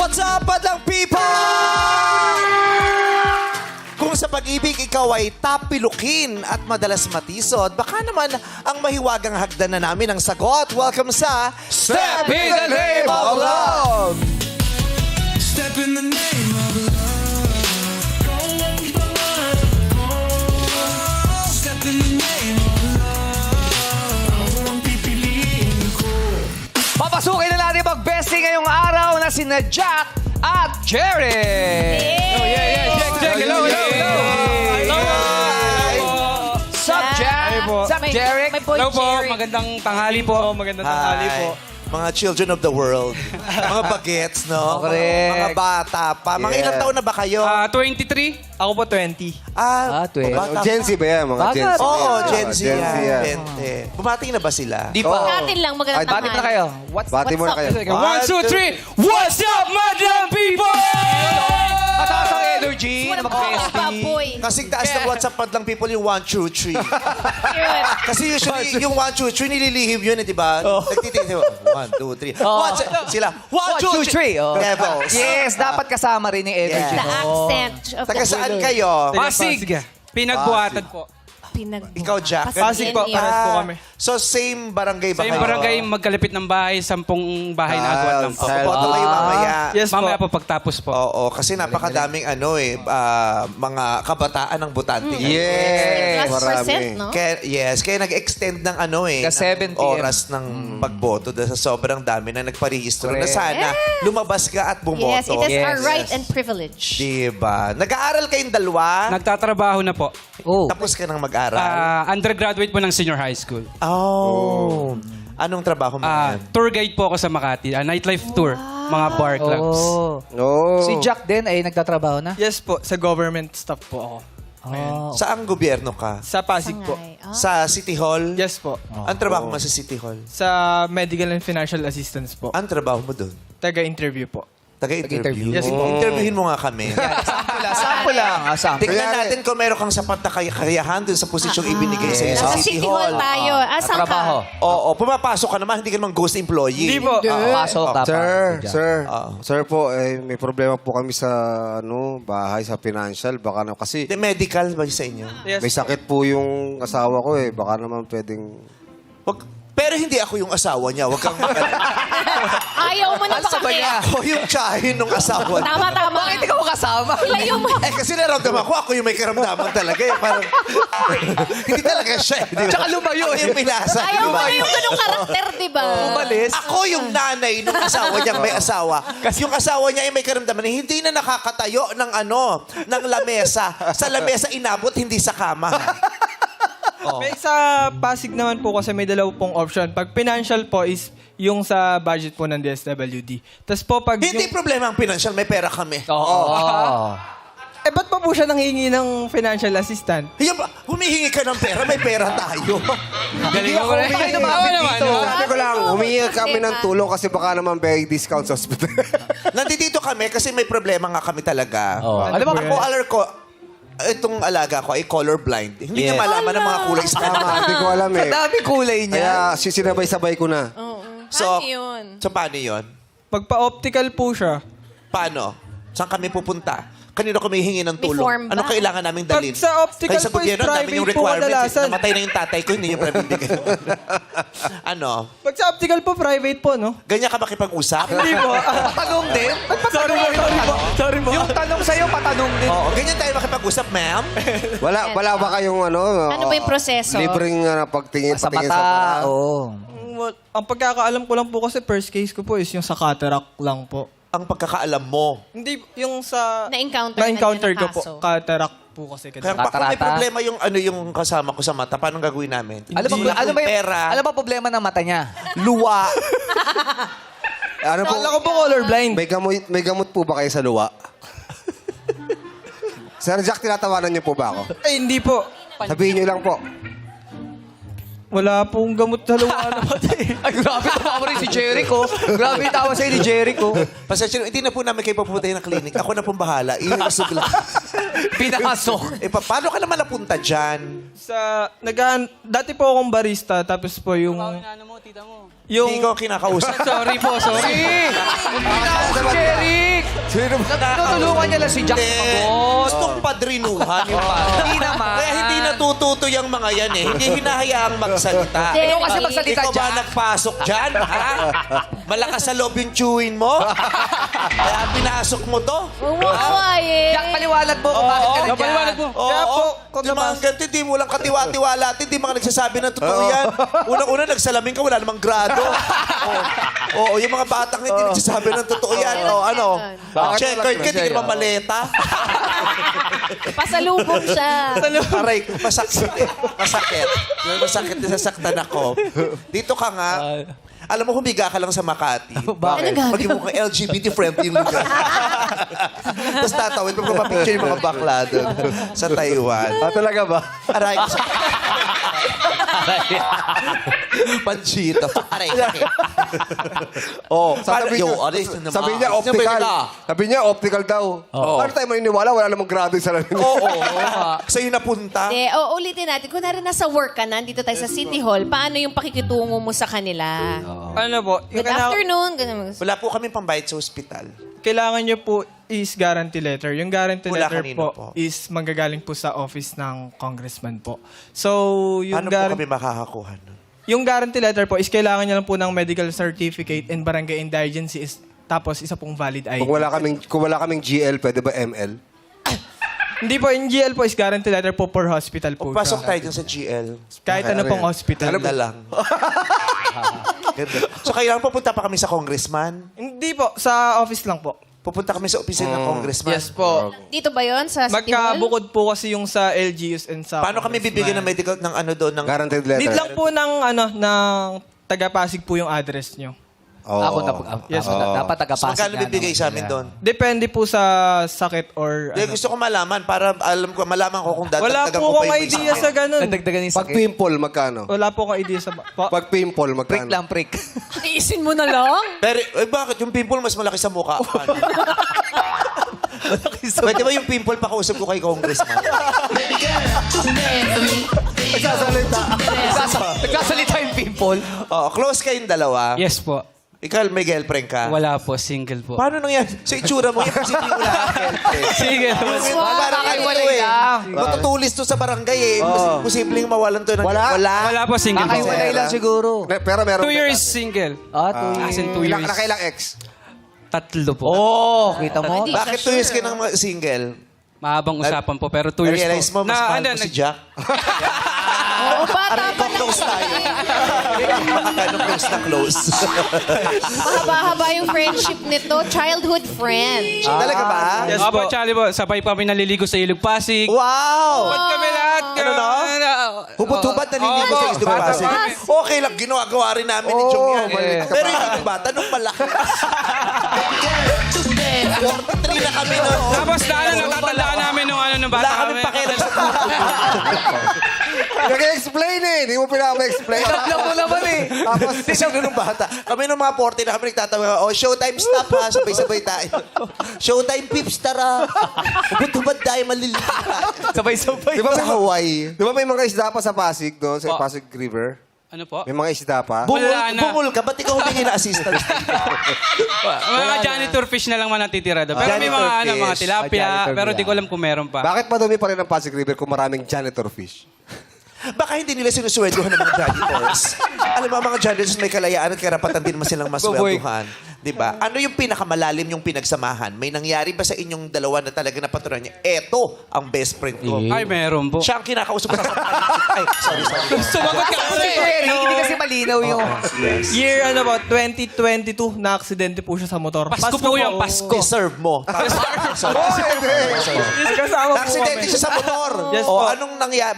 What's up, madlang people? Kung sa pag-ibig ikaw ay tapilukin at madalas matisod, baka naman ang mahiwagang hagdan na namin ang sagot. Welcome sa Step in the Name of Love! Step in the name of love. Step in the name of love. Ako ang pipiliin ko. Papasukin na natin mag-bestie ngayong araw na sina Jack at Jerry! Oh, yeah. Jack, hello, hello! Sup, Jack? Sup, Jerry? My boy Hello po, Jerry. magandang tanghali po. Magandang tanghali po. Mga children of the world. Mga bagets, no? Correct. Mga bata pa. Mga ilang taon na ba kayo? 23. Ako po 20. bata Gen Z ba yan? Mga Gen Z. Oo, Gen Z Gen Z yan. yan. 20. Bumati na ba sila? Di pa. Natin lang, magandang Bati mo na kayo. Bati mo na kayo. 1, 2, 3. What's up, madam people? Mataas ang energy na mag-bestie. Baboy. Kasing taas ng WhatsApp pad lang people yung 1, 2, 3. Cute. Kasi usually, yung 1, 2, 3, nililihim yun, di ba? Nagtitingin sila, 1, 2, 3. Sila, 1, 2, 3. Levels. Yes, dapat kasama rin yung energy. The accent of Taga the saan kayo? Pasig. Pinagbuhatan po. Ikaw, Jack? Pasig po, Pasig pares po kami. So, same barangay ba Sa kayo? barangay, magkalapit ng bahay, 10 bahay na agwat lang po. Boto kayo mamaya. Yes mamaya po pagtapos po. Oo, kasi napakadaming mga kabataan ng botante. Yes. Plus Marami. percent, no? Kaya nag-extend ng Ka 7 ng PM. oras ng pagboto dahil sa sobrang dami na nagparehistro na Correct. sana lumabas ka at bumoto. Yes, it is our Yes. right and privilege. Diba? Nag-aaral kayong dalawa? Nagtatrabaho na po. Oh. Tapos ka nang mag-aral? Undergraduate po ng senior high school. Oh. Anong trabaho mo ngayon? Tour guide po ako sa Makati. Nightlife tour. Mga bar clubs. Oh. No. Si Jack din ay nagtatrabaho na? Yes po, sa government staff po ako. Oh. Saan gobyerno ka? Sa Pasig po. Ay, ah. Sa City Hall? Yes po. Ang trabaho mo sa City Hall? Sa medical and financial assistance po. Ang trabaho mo doon? Taga-interview po. Taga-interview? Yes, po. Interviewin mo nga kami. Sample lang. Sample. Tingnan natin kung meron kang sapat na kakayahan dun sa posisyong ibinigay sa'yo sa Nasa City Hall tayo. Asan Trabaho. ka? Oo, pumapasok ka naman, hindi ka naman ghost employee. Hindi po. Pasok dapat. Sir po, may problema po kami sa bahay, sa financial. Baka na, kasi Hindi, medical ba sa inyo? Yes may sakit po yung asawa ko eh. Baka naman pwedeng... Pero hindi ako yung asawa niya. Huwag kang Ayaw mo na Ano sa ba niya? ako yung tsahin ng asawa niya. Tama, tama. Bakit ikaw kasama? Ilayo mo. Kasi naramdaman ko, ako yung may karamdaman talaga. Eh. Parang, hindi talaga siya. Eh, di ba? Tsaka lumayo Ako yung pinasa. Ayaw di mo ba? na yung ganung karakter, di ba? Umalis. Ako yung nanay ng asawa niyang may asawa. Yung asawa niya ay may karamdaman. Hindi na nakakatayo ng lamesa. Sa lamesa inabot, hindi sa kama. May sa Pasig naman po kasi may dalaw pong option. Pag financial po is yung sa budget po ng DSWD. Tapos po pag Hindi problema ang financial, may pera kami. Oo. ba't pa po siya nanghingi ng financial assistant? Humihingi ka ng pera, may pera tayo. Galing mo rin. Bakit naman dito? Sabi ko lang, humingi kami ng tulong kasi baka naman may discount sa hospital. Nandito kami kasi may problema nga kami talaga. Alam mo, Ako, itong alaga ko ay colorblind. Hindi niya malaman ang mga kulay sa Tama, hindi ko alam sa eh. dami kulay niya. Kaya sinabay-sabay ko na. So, Paano yun? so paano yun? Pag pa-optical po siya, Paano? Saan kami pupunta? Kanino kami hihingi ng tulong? May form ba? Ano kailangan naming Pag dalhin? sa optical Kaya sa po is gobyerno, ang dami yung private po requirements. kadalasan. Namatay na yung tatay ko, hindi niya pwede bigyan. Ano? pag sa optical po, private po, no? Ganyan ka makipag-usap? Hindi po. Patanong din? Sorry po. Sorry po. Yung tanong sa'yo, patanong din. Oo, ganyan tayo makipag-usap, ma'am? Wala ba kayong Ano ba yung proseso? libreng pagtingin, Sa patingin mata. Oo. Well, ang pagkakaalam ko lang po kasi first case ko po is yung sa cataract lang po. Ang pagkakaalam mo. Hindi, yung sa... Na-encounter Na-encounter na ko po. kaso. Cataract po kasi. Kaya Ganun. pa, kung may Katarata. problema yung kasama ko sa mata, paano gagawin namin? Ano ba pera? Ano ba problema ng mata niya? Luwa. Ano po? Kala ko po colorblind. May gamot po ba kayo sa luwa? Sir Jack, tinatawanan niyo po ba ako? Ay, hindi po. Sabihin niyo lang po. Wala pong gamot sa luwa na pati. Ay, grabe tawa mo rin si Jericho. Grabe tawa sa'yo ni Jericho. Pasensya na, hindi na po namin kayo papuntahin ng clinic. Ako na pong bahala. Iusog lang. Pinasok. Paano ka naman napunta dyan? Dati po akong barista, tapos po yung... Hindi ko kinakausap. Sorry po, sorry. Jerry! Tutulungan niya lang si Jack sumagot. Gustong padrinuhan yung Hindi naman. Kaya hindi natututo yung mga yan eh. Hindi hinahayaang magsalita. Hindi. Ikaw kasi magsalita Ikaw ba dyan. nagpasok dyan? Ha? Malakas sa loob yung chewin mo? Kaya pinasok mo to? Huwag mo kawain. Jack, paliwanag mo kung bakit ka nandiyan. Paliwanag mo. Oo, yung mga ganito, hindi mo lang katiwa-tiwala at hindi mga nagsasabi ng totoo yan. Unang-una, nagsalamin ka, wala namang grado. Oo, yung mga batang hindi nagsasabi ng totoo yan. O, ano? Checkered ka, hindi ka naman maleta. Pasalubong siya. Aray, masakit eh. Masakit. Masakit na sasaktan ako. Dito ka nga. Alam mo, humiga ka lang sa Makati. Ano gagawin? Maging mukhang LGBT-friendly yung lugar. Tapos tatawid, magpapapicture yung mga bakla doon sa Taiwan. Talaga ba? Aray, Panchito. Aray, sakit. Oh, sabi niya, sabi niya optical. Sabi niya optical daw. Paano tayo maniniwala? Wala namang grado sa lamin. Oo. Sa'yo napunta. Hindi, ulitin natin. Kung nasa work ka na, dito tayo sa City Hall, paano yung pakikitungo mo sa kanila? Ano po? Good afternoon. Ganun. Wala po kami pambayad sa ospital. Kailangan nyo po is guarantee letter. Yung guarantee Mula letter kanino po, po? is manggagaling po sa office ng congressman po. So, yung, Paano po kami makakakuha nun? yung guarantee letter po is kailangan nyo lang po ng medical certificate and barangay indigency is tapos isa pong valid ID. Kung wala kaming GL, pwede ba ML? Hindi po, yung GL po is guarantee letter po per hospital po. Pasok siya. tayo dun sa GL. Kahit ano pong hospital. Ganda lang. Ganda. So, kailangan pupunta pa kami sa congressman? Hindi po, sa office lang po. Pupunta kami sa opisina ng congressman? Yes po. Dito ba yon sa City Hall? Magkabukod po kasi yung sa LGUs and sa Paano kami bibigyan ng medical ng ano doon? Ng... Guaranteed letter. Need lang po ng taga-Pasig po yung address nyo. Oo. Yes, Dapat So, tagapasok magkano bibigay sa amin doon? Depende po sa sakit or Hindi, gusto ko malaman para malaman ko kung Wala dadagdagan po ko pa akong yung idea isa. sa ganun. Nadagdagan yung Pag sakit. pimple, magkano? Wala po akong idea sa... Pag pimple, Prick magkano? lang, prick. Tiisin mo na lang. Pero, bakit? Yung pimple mas malaki sa mukha. Pwede ba yung pimple pakausap ko kay congressman? Nagsasalita yung pimple. Oo, close kayong dalawa. Yes po. Ikaw, may girlfriend ka? Wala po, single po. Paano nangyari? Sa itsura mo, yung posibleng wala kang girlfriend. Single po. Parang ano Kakaiwalay eh. lang. Matutulis to sa barangay eh. Posibleng mawalan to ng... Wala? Wala po, single po. Kakaiwalay lang siguro. Pero meron. 2 years single. 2 As in 2 years. Nakailang ex? 3 po. Oh, kita mo? Bakit 2 years ka ng single? Mahabang usapan po, pero 2 years Na-realize po. mo, mas mahal mo ano, si Jack? Oo, bata pa lang. Close tayo. Ano close na close? Mahaba-haba yung friendship nito. Childhood friend. Talaga ba? Yes Opo, po. Charlie po, sabay pa kami naliligo sa Ilog Pasig. Wow! Ba't kami lahat? Ano no? Hubot-hubad naliligo sa isdo bata Pasig. kami. Okay lang, ginagawa rin namin ni Jong yan. maliit ka Pero yung iba, tanong malaki. 43 na kami noon. Tapos natatandaan namin nung nung Wala bata kami kami. pakialam sa grupo. Nag-explain eh. Hindi mo pinaka-explain. Alam mo naman eh. Tapos, sino nung bata? Kami nung mga 40 na kami nagtatawa, showtime stop ha, sabay-sabay tayo. Showtime pips, tara. Hubot-hubad tayo, maliligo tayo. Sabay-sabay. Di ba Sa Hawaii. Di ba may mga isda pa sa Pasig doon? Sa Pasig River? Ano po? May mga isda pa? Wala na. Bungol ka, ba't ikaw humingi na assistance? Mga janitor fish na lang man natitira doon. Pero may Janitor mga, fish. mga tilapia, Janitor pero fish. di ko alam kung meron pa. Bakit madumi pa rin ang Pasig River kung maraming janitor fish? Baka hindi nila sinusweldohan ng mga janitors. Alam mo, ang mga janitors may kalayaan at karapatan din naman silang masweldohan. Diba? Ano yung pinakamalalim yung pinagsamahan? May nangyari ba sa inyong dalawa na talaga napatunan niya, eto ang best friend ko. Ay, meron po. Siya ang kinakausap ko sa Ay, sorry. Sumagot ka kasi. Hindi kasi malinaw yung... Year 2022, na-aksidente po siya sa motor. Pasko po yung Pasko. Deserve mo. Sorry. Kasama po Aksidente kami. siya sa motor. Yes o po. anong nangyari?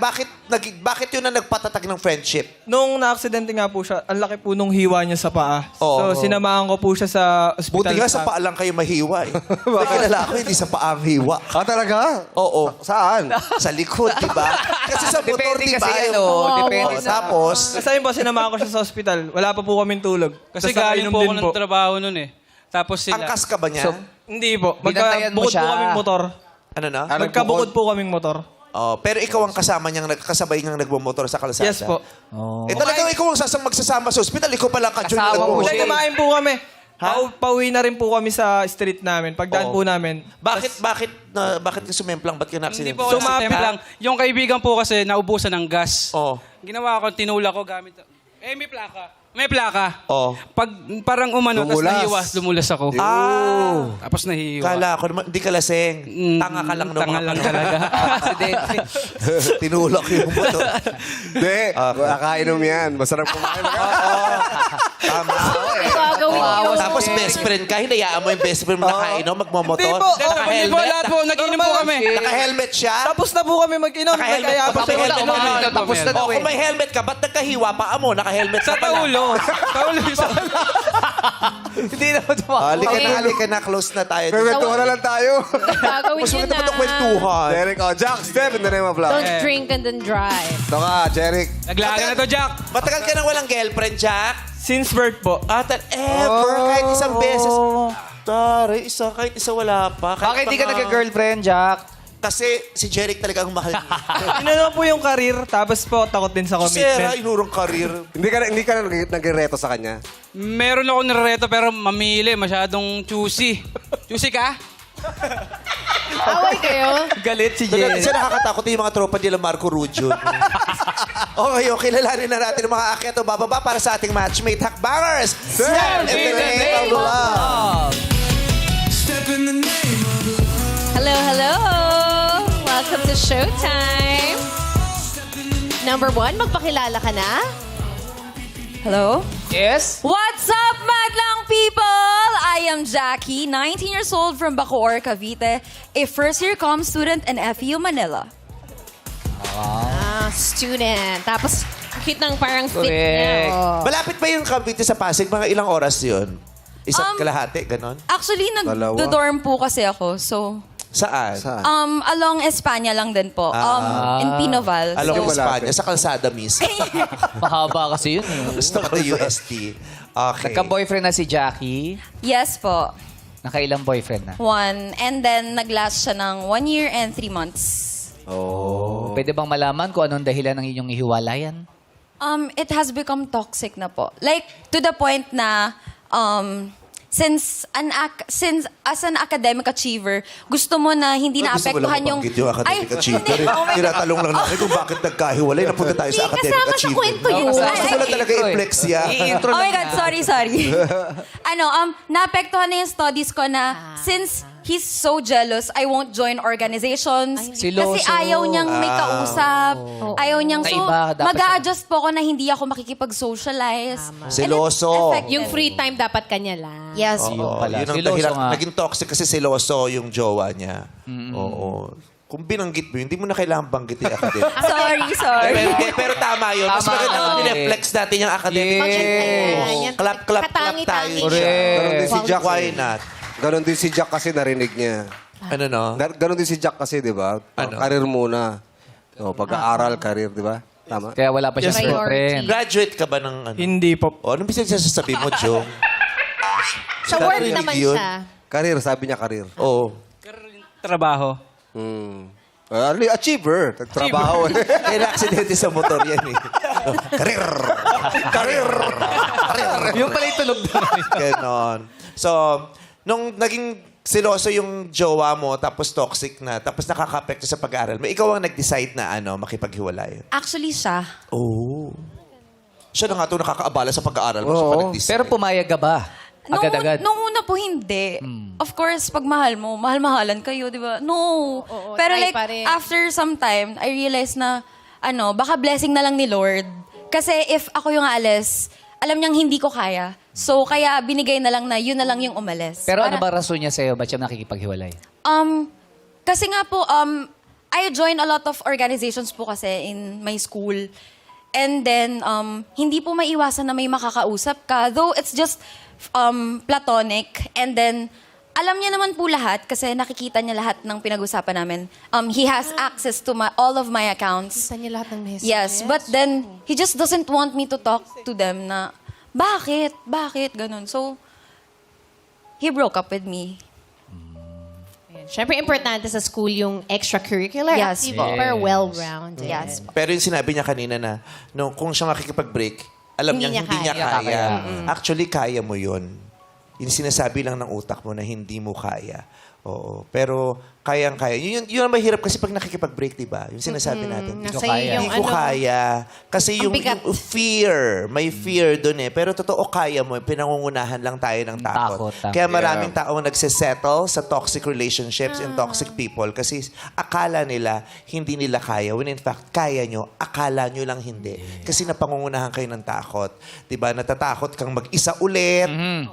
Bakit yun ang nagpatatag ng friendship? Nung na-aksidente nga po siya, ang laki po nung hiwa niya sa paa. Oo. So, sinamahan ko po siya sa ospital. Buti nga sa paa lang kayo mahiwa eh. Nakilala ko, hindi sa paa ang hiwa. Ah, talaga? Oo. Saan? Sa likod, di ba? Kasi sa motor, Depende di kasi ba? ano. Depende sa... Tapos, Kasi ayun po, sinamahan ko siya sa ospital. Wala pa po kaming tulog. Kasi Tas galing nakainom po ako din ng trabaho nun eh. Tapos sila... angkas ka ba niya? Hindi po. Binantayan mo Magkabukod siya. po kaming motor. Ano na? Magkabukod po kaming motor. Oh, pero ikaw ang kasama niyang kasabay niyang nagmumotor sa kalsada. Yes po. Eh talagang ikaw ang magsasama sa ospital, ikaw pala ka-junior Kasama mo nagmumotor. siya. Kumain po kami. Pauwi na rin po kami sa street namin. Pagdaan po namin. Bakit ka sumemplang? Ba't ka Hindi na-accident? po ako Sumapit. so, lang. Yung kaibigan po kasi naubusan ng gas. Oh. Ginawa ko, tinula ko gamit. May plaka. May plaka. Oh. Pag parang umano, tapos Lumulas. nahiwas, lumulas ako. Tapos nahiwa. Kala ko naman, hindi ka laseng. Tanga ka lang. Tanga lang talaga. Aksidente. Tinulak yung buto. Hindi, nakakainom yan. Masarap kumain. Tama. Gagawin yun. Tapos best friend ka, hinayaan mo yung best friend mo nakainom, magmamotor. Hindi po. Hindi po, lahat po, nag-inom po kami. Naka-helmet siya? Tapos na po kami mag-inom. Naka-helmet Kaya pa. po siya Naka-helmet ulit. pa. Tapos na daw Kung may helmet ka, ba't nagkahiwa pa mo? Naka-helmet Sa ka pala. taulo. Taulo yung sa... Hindi naman tumakbo. Halika na, close na tayo. Kwentuhan na lang tayo. Gagawin Mas yun maganda pa itong na. kwentuhan. Derek, Jack, Steph, in the name of love. Don't drink and then drive. Ito ka, Jeric. Naglaga na to, Jack. Matagal ka nang walang girlfriend, Jack? Since birth po. Ever, kahit isang beses. Tari, kahit isa wala pa. Kahit Bakit di ka mga- nagka-girlfriend, Jack? Kasi si Jeric talaga ang mahal niya. Inano po yung karir, tapos po takot din sa Si Sarah, commitment. inurong karir. Hindi ka nagreto sa kanya. Meron ako nireto pero mamili. Masyadong choosy. Choosy ka? Away kayo. Galit si Kasi nakakatakot yung mga tropa nila Marco Rubio. Okay, kilalanin na natin ang mga akyat o bababa para sa ating matchmate Hakbangers. Step in the name of love. Step in the name of love. Hello. Welcome to Showtime. Number 1, magpakilala ka na. Hello? Yes? What's up, madlang people? I am Jackie, 19 years old from Bacoor, Cavite, a first-year comm student in FEU Manila. Student. Tapos, cute ng parang fit Correct. niya. Oh. Malapit ba yung Cavite sa Pasig? Mga ilang oras yun? Isa't Um, kalahati, ganon? Actually, Dalawa. nag-dorm po kasi ako, so... Saan? along Espanya lang din po. In Pinoval. Along Yung malapit. Espanya, sa kalsada mismo. Mahaba kasi yun eh. Gusto ko ng UST. Okay. Nagka-boyfriend na si Jackie. Yes po. Nakailang boyfriend na. 1. And then, nag-last siya ng 1 year and 3 months. Pwede bang malaman kung anong dahilan ng inyong hiwalayan? It has become toxic na po. Like, to the point na, since as an academic achiever, gusto mo na hindi naapektuhan yung... yung academic achiever. hindi. Oh my God. Tinatalong lang namin kung bakit nagkahiwalay. Napunta tayo sa Hindi academic kasama sa achiever. kwento yun. Gusto mo lang talaga i-flex yan. I-intro Oh my lang God, na. sorry. Naapektuhan na yung studies ko na since he's so jealous, I won't join organizations. Siloso. Kasi ayaw niyang may kausap. Ayaw niyang... So, Kaiba, dapat mag-a-adjust po ako na hindi ako makikipag-socialize. And it's Seloso. effective. Yung free time dapat kanya lang. Yes Oo, po. pala. yun ang Siloso dahilan. nga. Naging toxic kasi seloso yung jowa niya. Oo. Kung binanggit mo, yun, hindi mo na kailangan banggitin yung academic. Sorry. pero tama yun. Mas Tama. maganda kung Oo. dineflex natin yung academic. Yes. Ayan. Clap Katangi-tangi tayo. siya. Ganon din si Jack. Why not? Ganon din si Jack kasi narinig niya. Ano no? Ganon din si Jack kasi, di ba? Ano? Karir muna. Pag-aaral, karir, di ba? Tama? Kaya wala pa siyang Yes, girlfriend. Graduate ka ba ng ano? Hindi po. O, anong bisig sasabi mo, Jong? Sa work Narinig naman yun? siya. Karir, sabi niya karir. Oo. Trabaho. Achiever. Nagtrabaho. Kaya na-aksidente sa motor yan eh. Karir! Karir! Yung pala yung tunog doon. Ganon. So, nung naging seloso yung jowa mo, tapos toxic na, tapos nakaka-apekto sa pag-aaral mo, ikaw ang nag-decide na makipaghiwalay. Actually, siya. Oh. Siya na nga ito nakakaabala sa pag-aaral mo. Oo. Siya pa nag-decide. Pero pumayag ka ba? Agad-agad. Nung una po, hindi. Of course, pag mahal mo, mahal-mahalan kayo, di ba? No. Oo, Pero try like, pa rin. after some time, I realized na, baka blessing na lang ni Lord. Kasi if ako yung alis, alam niyang hindi ko kaya. So, kaya binigay na lang na yun na lang yung umalis. Pero ano Para- ba rason niya sa'yo? Ba't siya nakikipaghiwalay? Kasi nga po, I joined a lot of organizations po kasi in my school. And then, hindi po maiwasan na may makakausap ka. Though it's just platonic. And then, alam niya naman po lahat kasi nakikita niya lahat ng pinag-usapan namin. He has access to all of my accounts. Saan niya lahat ng messages? Yes, but then, he just doesn't want me to talk to them na, bakit? Ganun. So, he broke up with me. Siyempre, importante sa school yung extracurricular Yes, activity po. para well-rounded. Yes. Pero yung sinabi niya kanina na, kung siya makikipag-break, alam Hindi niya niya hindi niya kaya. kaya. Actually, kaya mo yun. Yung sinasabi lang ng utak mo na hindi mo kaya. Oo. Pero kayang-kaya. Yun ang mahirap kasi pag nakikipag-break, di ba? Yung sinasabi natin. Nasa kaya. yung Hindi ko kaya. Kasi Ang yung bigat. fear, may fear doon eh. Pero totoo kaya mo, pinangungunahan lang tayo ng takot. Takot. Kaya maraming taong nagsisettle sa toxic relationships and toxic people kasi akala nila hindi nila kaya. When in fact, kaya nyo, akala nyo lang hindi. Kasi napangungunahan kayo ng takot. Diba? Natatakot kang mag-isa ulit.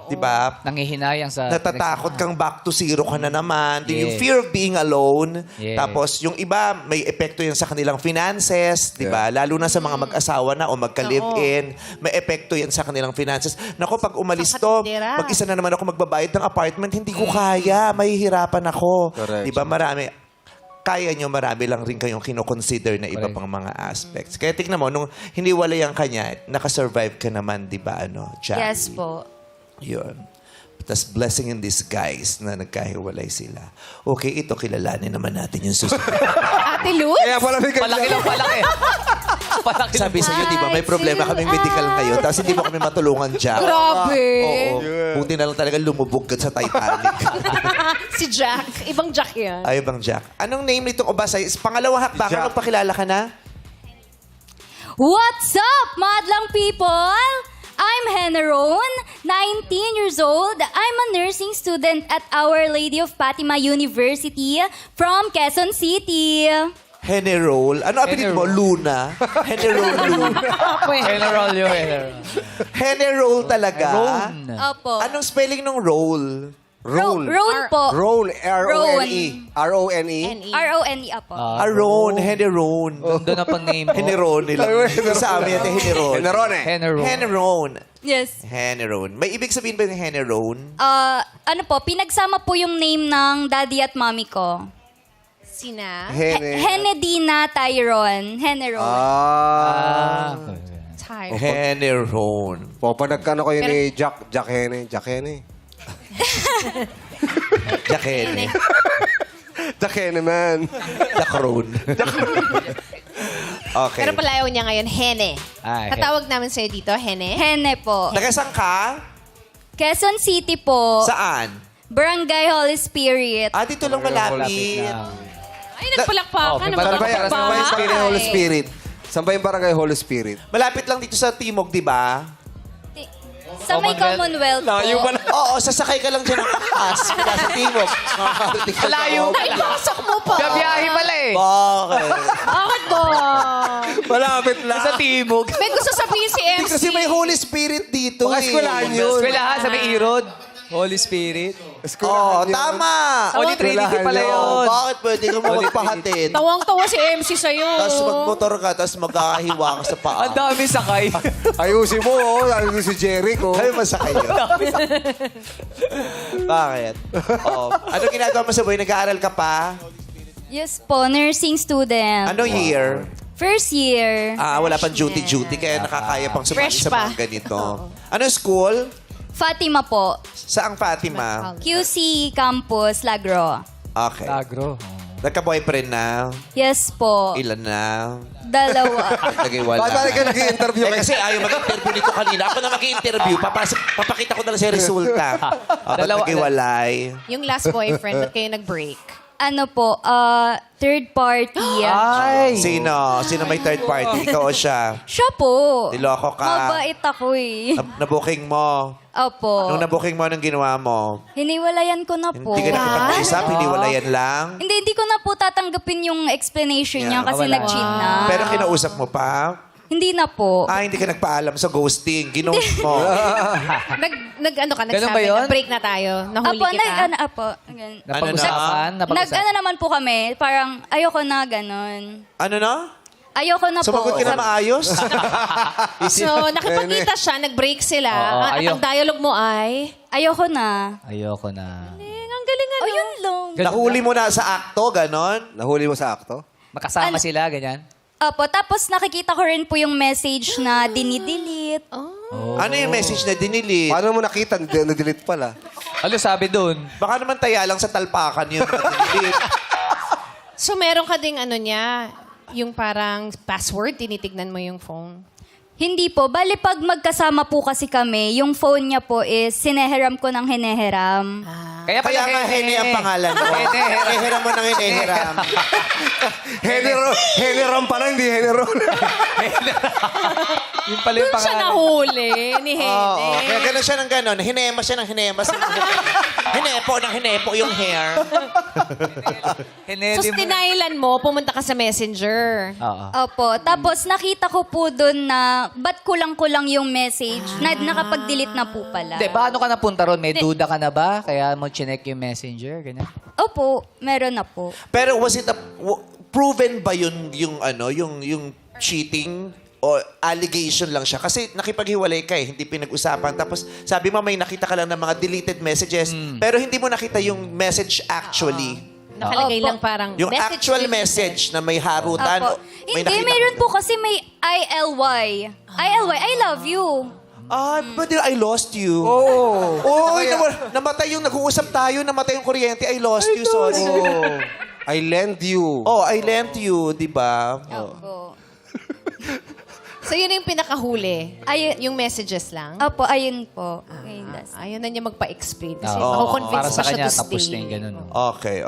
Diba? Nangihinayang sa... Natatakot kang back to zero ka na naman. Yung Yeah. fear of being alone. Yeah. Tapos yung iba, may epekto yan sa kanilang finances. Di ba? Lalo na sa mga mag-asawa na o magka-live-in. May epekto yan sa kanilang finances. Nako, pag umalis Sa to, katindera. mag-isa na naman ako magbabayad ng apartment, hindi ko kaya. Mahihirapan ako. Correct. Di ba? Marami. Kaya nyo, marami lang rin kayong kinoconsider na iba Correct. pang mga aspects. Kaya tignan mo, nung hiniwalay ang kanya, nakasurvive ka naman, di ba? Jackie? Yes po. Yun. Tapos blessing in disguise na nagkahiwalay sila. Okay, ito kilalanin naman natin yung susunod. Ate Luz? Kaya pala may Palaki lang, palaki. Palaki Sabi sa iyo, di ba, may problema kaming medical ngayon. Tapos hindi mo kami matulungan, Jack. Grabe. Oo. Buti na lang talaga lumubog ka sa Titanic. Si Jack. Ibang Jack yan. Ay, bang Jack. Anong name nitong Obasay? Pangalawa hakbang, anong pakilala ka na? What's up, madlang people? I'm Heneron, 19 years old. I'm a nursing student at Our Lady of Fatima University from Quezon City. Henerol. Ano apelid mo? Luna? Henerol Luna. General yun, general. Henerol talaga? Opo. Anong spelling ng roll? Roll. Roan po. Roll. R-O-N-E. R-O-N-E. N-E. R-O-N-E po. Aron, Heneron. Doon na pang name mo. Heneron nila. Sa amin natin, Heneron. Generone. Heneron. Heneron. Yes. Heneron. May ibig sabihin ba yung Heneron? Ano po, pinagsama po yung name ng daddy at mommy ko. Sina? Henedina Tyron. Heneron. Tyre. Heneron. Papanagkano kayo ni Jack Hene. Jack Hene. Jakene. Jack Hene, man. Jakron. Okay. Pero palayaw niya ngayon, Hene. Ah, Katawag namin sa'yo dito, Hene. Hene po. Tagasang ka? Quezon City po. Saan? Barangay Holy Spirit. Dito lang malapit. Ay, nagpalakpakan. may Saan ba yan? Saan ba yung Barangay Holy Bahay. Spirit? Saan ba yung Barangay Holy Spirit? Malapit lang dito sa Timog, di ba? Sa may Commonwealth po. Oo, sasakay ka lang dyan ng akas. Mula sa Timog. Malayo. Naipasok mo pa. Gabiyahe pala eh. Bakit? Bakit ba? Malapit lang. Sa Timog. May gusto sabihin si MC. Kasi may Holy Spirit dito Baka eskwelahan yun. Eskwelahan sa may Irod. Holy Spirit. Oo, tama. Holy Trinity pala yun. Bakit pwede ka mo magpahatid? Tawang-tawa si MC sa'yo. Tapos magmotor ka, tapos magkakahiwa ka sa paa. Ang dami sakay. Ayusin mo, oh. Lalo si Jericho. Ay, masakay yun. Bakit? Oo. Ano ginagawa mo sa buhay? Nag-aaral ka pa? Yes po, nursing student. Ano year? First year. Wala pang duty-duty, kaya nakakaya pang sumali Fresh sa pa. mga ganito. Ano school? Fatima po. Saang Fatima? QC Campus, Lagro. Okay. Agro. Nagka-boyfriend na? Yes po. Ilan na? Dalawa. Lagay wala. Bakit ka nag-interview? Kasi ayaw mag-interview nito kanina. Ako na mag-interview. Papakita ko na lang sa resulta. Ba't nag-iwalay? Yung last boyfriend, ba't kayo nag-break? Ano po, third party. Ay. Sino? Sino may third party? Ikaw o siya? Siya po. Niloko ka. Mabait ako eh. Nabuking mo. Opo. Nung nabuking mo, anong ginawa mo? Hiniwalayan ko na po. Hindi ka nakipag-usap? Hiniwalayan lang? Hindi ko na po tatanggapin yung explanation niya kasi wala. nag-cheat na. Pero kinausap mo pa? Hindi na po. Hindi ka nagpaalam sa ghosting. Ghost mo. Ano ka, Ganun ba nagsabi yun? na break na tayo, nahuli Apo, kita. apo. Napag-usapan? Nag-ano naman po kami, parang ayoko na ganon. Ano na? Ayoko na po. Sumagot ka na maayos? So, nakipagkita siya, nag-break sila. Oo, At ayaw. ang dialogue mo ay, Ayoko na. Ayoko na. ang galing ano. Oh, yun lang. Nahuli mo na sa akto, ganon? Nahuli mo sa akto? Makasama sila, ganyan. Opo, tapos nakikita ko rin po yung message na dinidelete. Ano yung message na dinilit? Paano mo nakita? Na-delete pala. Ano sabi doon? Baka naman taya lang sa talpakan yung dinilit. So, meron ka ding ano niya, yung parang password, tinitignan mo yung phone. Hindi po. Bali, pag magkasama po kasi kami, yung phone niya po is sineheram ko ng hineheram. Kaya Kaya nga Hene ang pangalan mo. Heneram mo ng heneram. Heneron pala, hindi Heneron. Yung pala yung Doon siya pangalan. nahuli ni Hene. Oo. Kaya gano'n siya ng gano'n. Hinema siya ng hinema. Hinepo ng hinepo yung hair. So, tinailan mo, pumunta ka sa messenger. Oo. Opo. Tapos nakita ko po doon na ba't kulang-kulang yung message na nakapag-delete na po pala. Hindi, paano ka napunta ron? May duda ka na ba? Kaya mo chinek yung messenger? Ganyan. Opo, meron na po. Pero was it proven ba yung cheating o allegation lang siya? Kasi nakipaghiwalay ka hindi pinag-usapan. Tapos sabi mo may nakita ka lang ng mga deleted messages, pero hindi mo nakita yung message actually. Nakalagay Opo. lang parang Yung actual message na may harutan. Opo. May Hindi, nakita meron ka- po kasi may ILY. ILY, I love you. Ah, but I lost you. Oh. Namatay yung nag-uusap tayo, namatay yung kuryente, I lost you, sorry. I lend you. Oh, I lent you, di ba? Opo. So, yun yung pinakahuli. Ayun. Yung messages lang. Opo, ayun po. Ngayon, last. Ayaw na niya magpa-explain. Kasi Oo. makukonvince Para sa pa siya kanya, to tapos stay. na yung ganun. no? Okay.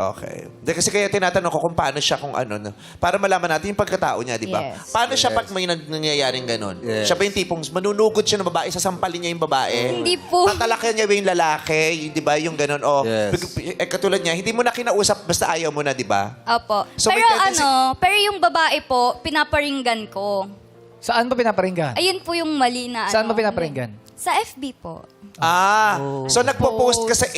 Di, kasi kaya tinatanong ko kung paano siya, kung ano, para malaman natin yung pagkatao niya, di ba? Yes. Paano siya pag may nangyayaring ganun? Yes. Siya ba yung tipong manunugod siya ng babae, sasampalin niya yung babae? Hindi po. Tatalakan niya ba yung lalaki? Di ba? Yung ganun. O, Yes. katulad niya, hindi mo na kinausap, basta ayaw mo na, di ba? Opo. So, may pero tendency- pero yung babae po, pinaparinggan ko. Saan mo pinaparinggan? Ayun po yung mali na Saan mo pinaparinggan? Sa FB po. So nagpo-post ka sa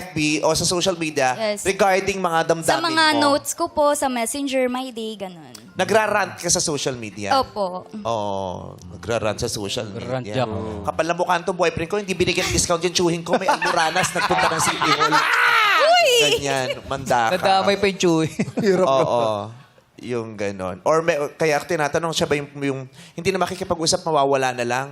FB o sa social media Yes. regarding mga damdamin Sa mga mo. notes ko po, sa Messenger, My Day, ganun. Nagrarant ka sa social media? Opo. Oo, nagrarant sa social Nagrarant media. ako. Kapal na mukha itong boyfriend ko, hindi binigyan discount yung tsuhin ko. May Almoranas, nagpunta ng City Hall. Ganyan, mandaka. Nadamay pa yung chuy. Oo. Yung ganon. Or kaya ako tinatanong, siya ba yung hindi na makikipag-usap, mawawala na lang?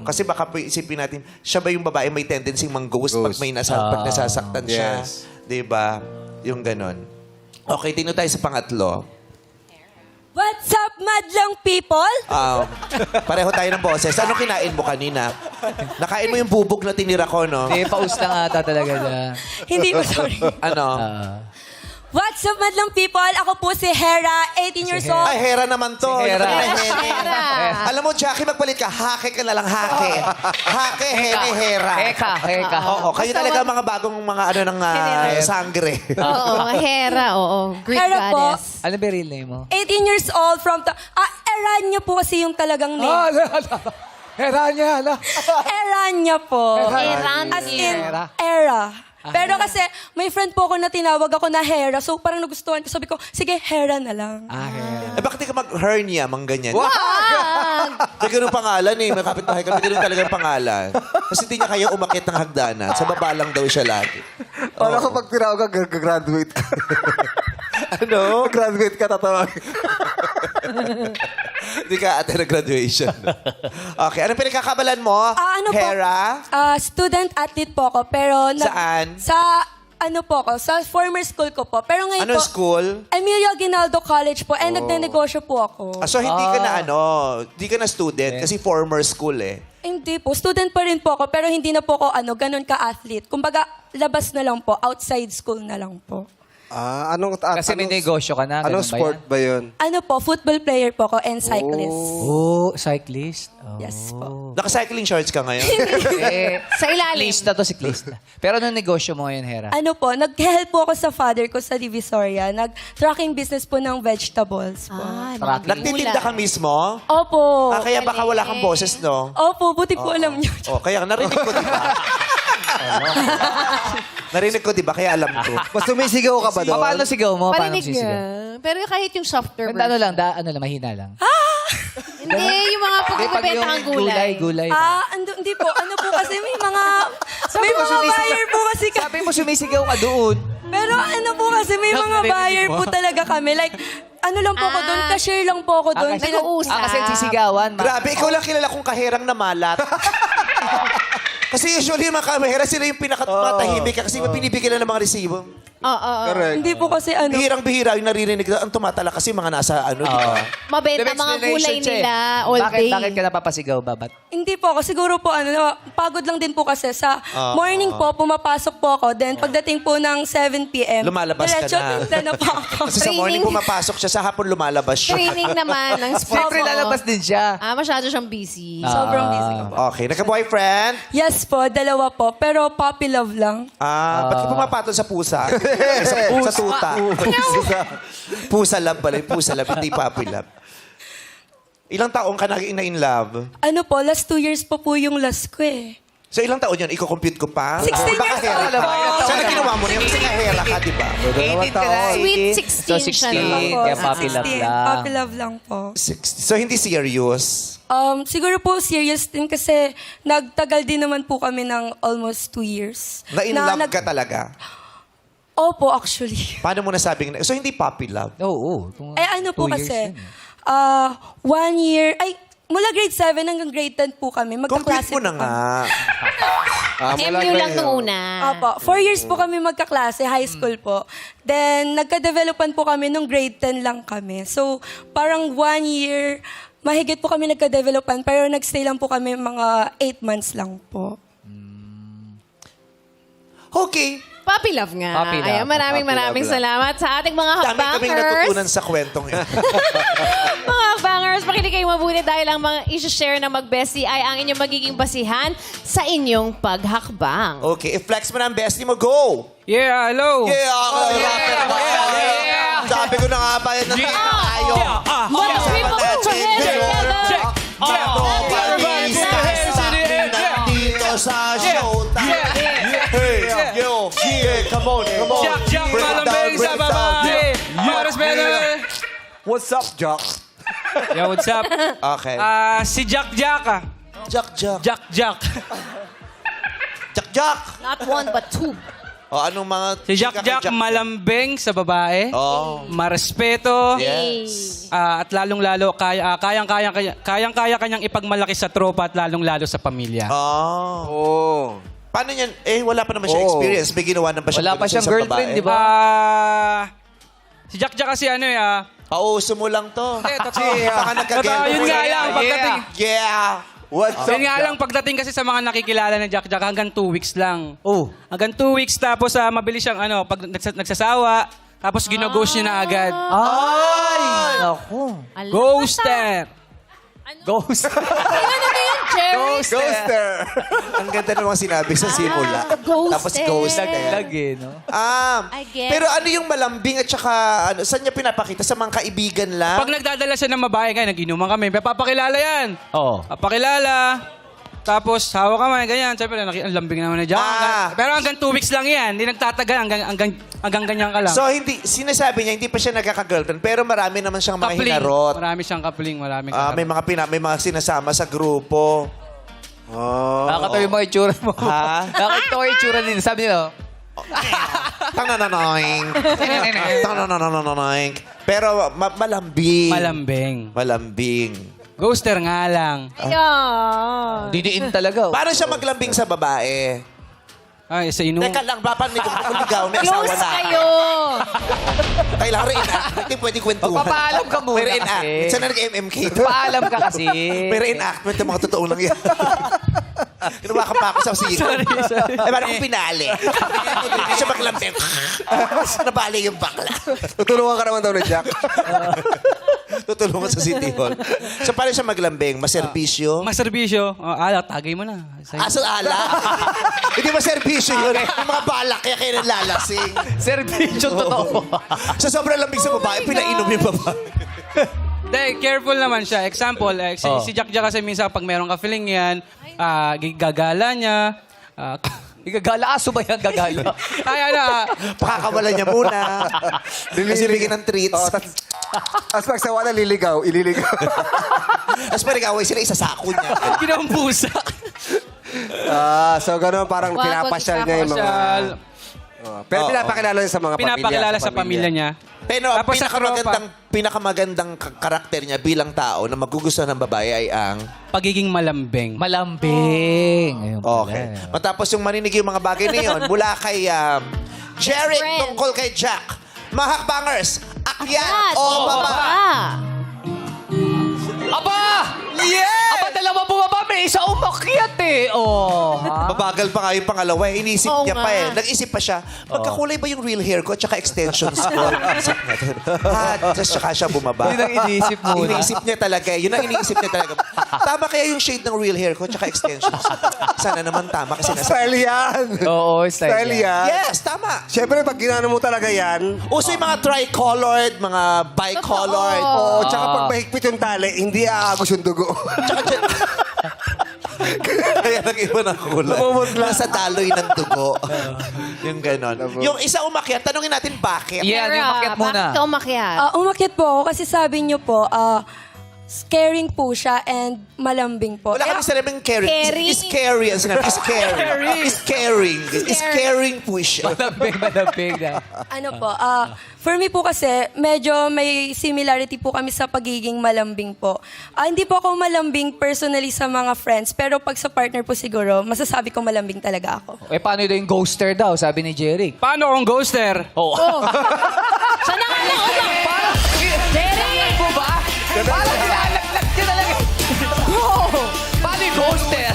Kasi baka po isipin natin, siya ba yung babae may tendency mang-ghost pag may pag nasasaktan siya? Yes. Diba? Yung ganon. Okay, tino tayo sa pangatlo. What's up, madlang people? Pareho tayo ng boses. Ano kinain mo kanina? Nakain mo yung bubog na tinira ko, no? Eh, paus lang ata talaga dyan. Hindi ko, sorry. Ano? What's up, madlang people? Ako po si Hera, 18 years old. Ay, Hera naman to. Si Hera. Yung kanina, Hene. Hera. Alam mo, Jackie, magpalit ka. Hake ka na lang, hake. Hake, Hene, Hera. Heka. Oo, kayo talaga mga bagong mga ano ng sangre. Oo, Hera, oo. Greek Hera po. goddess. Ano ba yung real name mo? 18 years old from... Eranya po kasi yung talagang name. Heranya, ala. Eranya po. Eran. As in, Hera. Era. Pero kasi, may friend po ako na tinawag ako na Hera. So, parang nagustuhan ko. Sabi ko, sige, Hera na lang. Hera. Eh, bakit di ka mag-hernia, mang ganyan? Wag! May ganun pangalan eh. May kapitbahay kami, ganun talagang pangalan. Kasi hindi niya kaya umakit ng hagdanan. Sa baba lang daw siya lagi. Paano kapag tinawag ka, graduate ka? Ano? Graduate ka, tatawagin. Hindi ka ate na graduation. Okay, anong pinagkakabalan mo? Ano po? Hera? Student athlete po ako. Pero Saan? Sa ano po ako, sa former school ko po. Pero ngayon Anong po, school? Emilio Aguinaldo College po. And nagnenegosyo po ako. So hindi ka na hindi ka na student kasi former school eh. Hindi po. Student pa rin po ako, pero hindi na po ako ganun ka-athlete. Kumbaga, labas na lang po. Outside school na lang po. Kasi may negosyo ka na. Anong ganun ba sport yan? ba yun? Ano po, football player po ako and cyclist. Oh, cyclist. Oh. Yes po. Naka-cycling shorts ka ngayon? Eh, Sa ilalim. cyclista to, cyclista. Pero anong negosyo mo ngayon, Hera? Ano po, nag-help po ako sa father ko sa Divisoria. Nag-tracking business po ng vegetables po. Ay, Tracking. Nagtitinda ka mismo? Opo. Kaya baka wala kang boses, no? Opo, buti po alam niyo. Kaya narinig ko, di ba? Narinig ko, di ba? Kaya alam ko. Mas sumisigaw ka ba doon? Paano sigaw mo? Paano Parinig sisigaw? ka. Pero kahit yung softer Ganda ano lang, ano lang, mahina lang. Hindi, yung mga pagpipenta ng gulay. Gulay. Hindi po. Ano po kasi may mga buyer po kasi kami. Sabi mo sumisigaw ka doon. Pero ano po kasi may mga buyer po talaga kami. Like, ano lang po ako doon, cashier lang po ako doon. Nag-uusap. Kasi sisigawan. Grabe, ikaw lang kilala kong kaherang na malat. Kasi usually yung mga kamera, sila yung pinakamatahimik kasi pinibigyan na ng mga resibo. Oo. Correct. Hindi po kasi ano. Bihirang-bihira yung naririnig na ang tumatala kasi mga nasa ano, di ba? Mabenta mga gulay nila all day. Bakit ka napapasigaw, Babat? Hindi po ako. Siguro po pagod lang din po kasi sa morning po, pumapasok po ako. Then pagdating po ng 7 p.m. Lumalabas ka diretso na. tinda na po ako. Kasi sa morning pumapasok siya, sa hapon lumalabas siya. Training naman ng sport. Siyempre, lalabas din siya. Masyado siyang busy. Sobrang busy. Okay, nagka-boyfriend? Yes po, dalawa po. Pero puppy love lang. Ba't ka pumapatol sa pusa? sa tuta. Pusa love pala. Yung pusa love, hindi puppy love. Ilang taong ka na in love? Ano po, last 2 years po yung last ko eh. So ilang taon yun? Iko-compute ko pa? 16 years kahera old ka. po. Saan na ginawa mo na yun? Kasi kahera ka, di ba? 18 ka na. Sweet 16 So, 16. siya naman po. Kaya puppy love 16. lang. Puppy love lang po. So hindi serious? Siguro po serious din kasi nagtagal din naman po kami ng almost 2 years. Na in love ka talaga? Opo, actually. Paano mo nasabing? So hindi puppy love? Oo. Ano po 2 years kasi, yun. 1 year, mula grade 7 hanggang grade 10 po kami. Complete Magkaklase mo na po nga. MU lang nung una. Opo, 4 years po kami magkaklase, high school po. Then, nagka-developan po kami nung grade 10 lang kami. So, parang 1 year, mahigit po kami nagka-developan, pero nagstay lang po kami mga 8 months lang po. Okay. Puppy love nga. Puppy love. Ayan, maraming salamat sa ating mga Dami kaming natutunan hakbangers. sa kwentong yun. Mga hakbangers, makinig kayo mabuti dahil ang mga isi-share ng mag-bestie ay ang inyong magiging basihan sa inyong paghakbang. Okay, i-flex mo na ang bestie mo, go! Yeah, hello. Yeah, rapper ka. yeah. Sabi ko na nga ba yan na tayo. One, three, four, together. Dito sa showtime. Hey, yo, yeah, come on. Jack, malambing sa babae. Maras better. What's up, Jack? Yo, what's up? Okay. Si Jack ah. Jack. Jack. Not one, but two. O, anong mga... Si chika kay Jack malambing sa babae. Oh. Marespeto. Yes. At lalong-lalo, kayang-kaya kanyang ipagmalaki sa tropa at lalong-lalo sa pamilya. Oh. Paano yan? Wala pa naman siya experience. May ginawa na ba siya? Wala pa siyang girlfriend, di ba? Si Jack kasi Pauso mo lang to. totoo. Baka nagka-girlfriend. Yun nga lang, pagdating... Yeah. What's up, Yun nga lang, pagdating kasi sa mga nakikilala ni Jack, hanggang 2 weeks lang. Hanggang 2 weeks, tapos mabilis siyang, pag nagsasawa, tapos ginoghost niya na agad. Ay! Naku. Ghoster! Ghost. Ano ba yan, Jerry? Ghoster. Ang ganda namang sinabi sa simula. Tapos ghost. Lagi, no? I guess. Pero ano yung malambing at saka, saan niya pinapakita? Sa mga kaibigan lang? Pag nagdadala siya ng babae, kaya nag-inuman kami, papakilala yan. Oo. Papakilala. Tapos, hawak kami, ganyan. Siyempre, ang lambing naman na Jack. Pero hanggang 2 weeks lang yan. Hindi nagtatagal, hanggang ganyan ka lang. So, sinasabi niya, hindi pa siya nagkaka-girlfriend, pero marami naman siyang mga Kapling. hinarot. Marami siyang kapling, maraming May mga sinasama sa grupo. Nakakatawa yung mga itsura mo. Ha? Nakakatawa yung itsura din. Sabi nila, Tanananoing. Tanananoing. Pero malambing. Malambing. Ghoster nga lang. Ayan. didiin talaga. Paano siya maglambing sa babae? Ay, sa inong... Teka lang, paano may kuligaw, may asawa Close na? kayo. Kailangan reenact. Hindi pwede kwentuhan. Papaalam ka muna May reenact. kasi. Saan na nag-MMK? Paalam ka kasi. May reenactment yung mga totoo lang yan. Kinuha ka pa ako sa siko. Sorry. Parang kung pinali. Hindi siya maglambing. Nabali yung bakla. Tutulungan ka naman daw ni Jack. Tutulungan sa City Hall. So, paano siya maglambing? Maserbisyo? Maserbisyo. Tagay mo na. Aso ala? Hindi maserbisyo yun. Yung mga balak kaya kayo nalalasing. Serbisyo totoo. Sa sobrang lambing sa babae, pinainom yung babae. Hindi, careful naman siya. Example, si Jack kasi minsan pag meron ka feeling yan, gagala niya. Gagala, aso ba yan? Gagala. Pakakawalan niya muna. Kasi bigyan ng treats. As pag sawa na ililigaw. Tapos pag-away sila, isasako niya. Ginambusa. So gano'n parang Wag, pinapasyal niya yung mga... Pero pinapakilala niya sa mga pamilya. Pinapakilala sa pamilya niya. Pero Tapos sa pinakamagandang karakter niya bilang tao na magugustuhan ng babae ay ang... Pagiging malambing. Malambing. Ayun pala. Okay. Matapos yung maninig yung mga bagay na yun, mula kay Jerry, friend. tungkol kay Jack. Mga hakbangers, akyat o baba? Aba! Yeah! Aba, dalawa bumaba. May isa umakyat eh. Oh, ha? Mabagal pa nga yung pangalawa. Inisip Oo niya nga. pa eh. Nag-isip pa siya, magkakulay ba yung real hair ko at saka extensions ko? Tapos saka siya bumaba. Yun ang iniisip muna. Iniisip niya talaga eh. Yun ang iniisip niya talaga. Tama kaya yung shade ng real hair ko at saka extensions. Sana naman tama kasi nasa... Style yan. Oo, Style yan. Yes, tama. Siyempre, pag ginano mo talaga yan, Uso yung mga tricolored, mga bicolored. oo, tsaka pag mahigpit yung tali, hindi aagos yung dugo. Kaya nag-iba ng kulay. Namumutla. Nasa daloy ng dugo. Yung ganon. Yung isa umakyat, tanungin natin bakit. Yeah, yung umakyat muna. Bakit ka umakyat? Umakyat po ako kasi sabi niyo po, caring po siya and malambing po. Wala kami sinabing caring. Caring. Is scary. Ang sinabi, is caring. Is caring. Is caring po siya. Malambing na. Ano po, for me po kasi, medyo may similarity po kami sa pagiging malambing po. Hindi po ako malambing personally sa mga friends, pero pag sa partner po siguro, masasabi ko malambing talaga ako. Eh, paano yung ghoster daw, sabi ni Jerry? Paano kung ghoster? Oo. Siya na nga lang umak. Parang, Jerry! po ba? Parang nilalaglag niya talaga. Oo. Paano yung ghoster?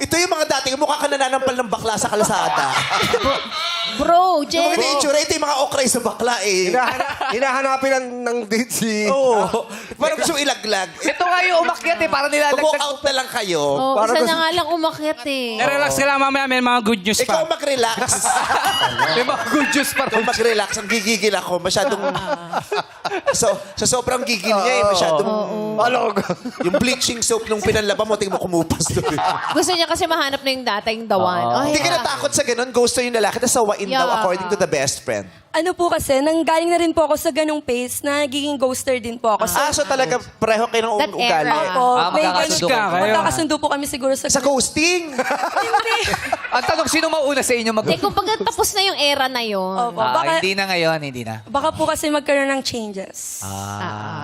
Ito yung mga dating mukha ka nananampal ng bakla sa kalsada. Bro, Yung mga Jerry. itsura, ito yung mga okray sa bakla eh. Hinahanapin ng date si... Oo. Parang gusto mo ilaglag. Ito nga yung umakyat eh, parang Mag-walk nilalaglag. out na lang kayo. Oh, Para isa gusto- na nga lang umakyat eh. Relax ka lang, mamaya may mga good news Ikaw pa. mag-relax. May mga good juice pa Kung mag-relax, ang gigigil ako. Masyadong... sa sobrang gigil niya eh. Masyadong... Yung bleaching soap nung pinanlaba mo, tingin mo kumupas doon. Gusto niya kasi mahanap na yung dating dawan. Hindi ka natakot sa ganun. Ghost yung lalaki, tapos sawain daw Yeah. according to the best friend. Ano po kasi, nanggaling na rin po ako sa ganung pace na nagiging ghoster din po ako. So talaga pareho kayo ng That ugali. era. Po, may magkakasundo ganun- ka kayo. magkakasundo po kami siguro sa... Sa ghosting. Ang tanong, sino mauna sa inyo mag... Eh, kung pag tapos na yung era na yun. Opo, baka, hindi na ngayon, hindi na. baka po kasi magkaroon ng changes.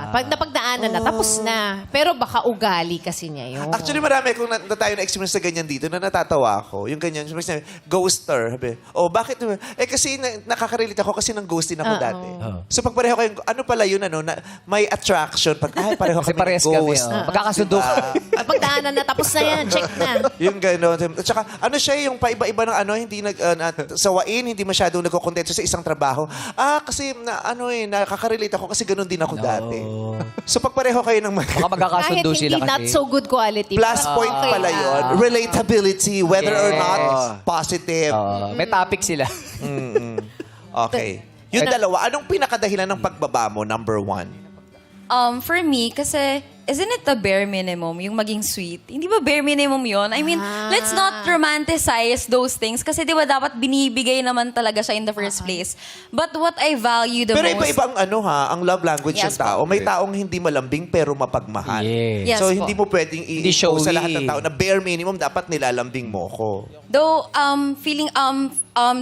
Pag napagdaanan na, tapos na. Pero baka ugali kasi niya yun. Actually, marami kung na tayo na-experience sa ganyan dito na natatawa ako. Yung ganyan, sabi, ghoster. Sabi, bakit? Eh kasi nakaka-relate ako kasi nang ghosting ako dati. So pag pareho kayong, ano pala yun, na may attraction. Pag, pareho Kasi kami parehas ng kami. ghost. Magkakasundo. Pagdaanan na, tapos na yan. Check na. Yung gano'n. At saka, ano siya, yung paiba-iba ng hindi sawain, hindi masyadong nagkokontento sa isang trabaho. Kasi, nakaka-relate ako kasi gano'n din ako dati. So, pag pareho kayo ng Baka Kahit magkakasundo hindi sila not kasi. so good quality. plus point Okay pala na. yun. Relatability, whether or Yes. not positive. May topic sila. Okay. Yung dalawa, anong pinakadahilan ng pagbaba mo, number one? For me, kasi, isn't it the bare minimum, yung maging sweet? Hindi ba bare minimum yon? I mean, let's not romanticize those things kasi di ba dapat binibigay naman talaga siya in the first place. But what I value the Pero most... iba-iba ang love language Yes, ng tao. May taong hindi malambing pero mapagmahal. Yes. Yes So, po. hindi mo pwedeng Hindi i-impose sa showy. lahat ng tao na bare minimum dapat nilalambing mo ko. Though, feeling,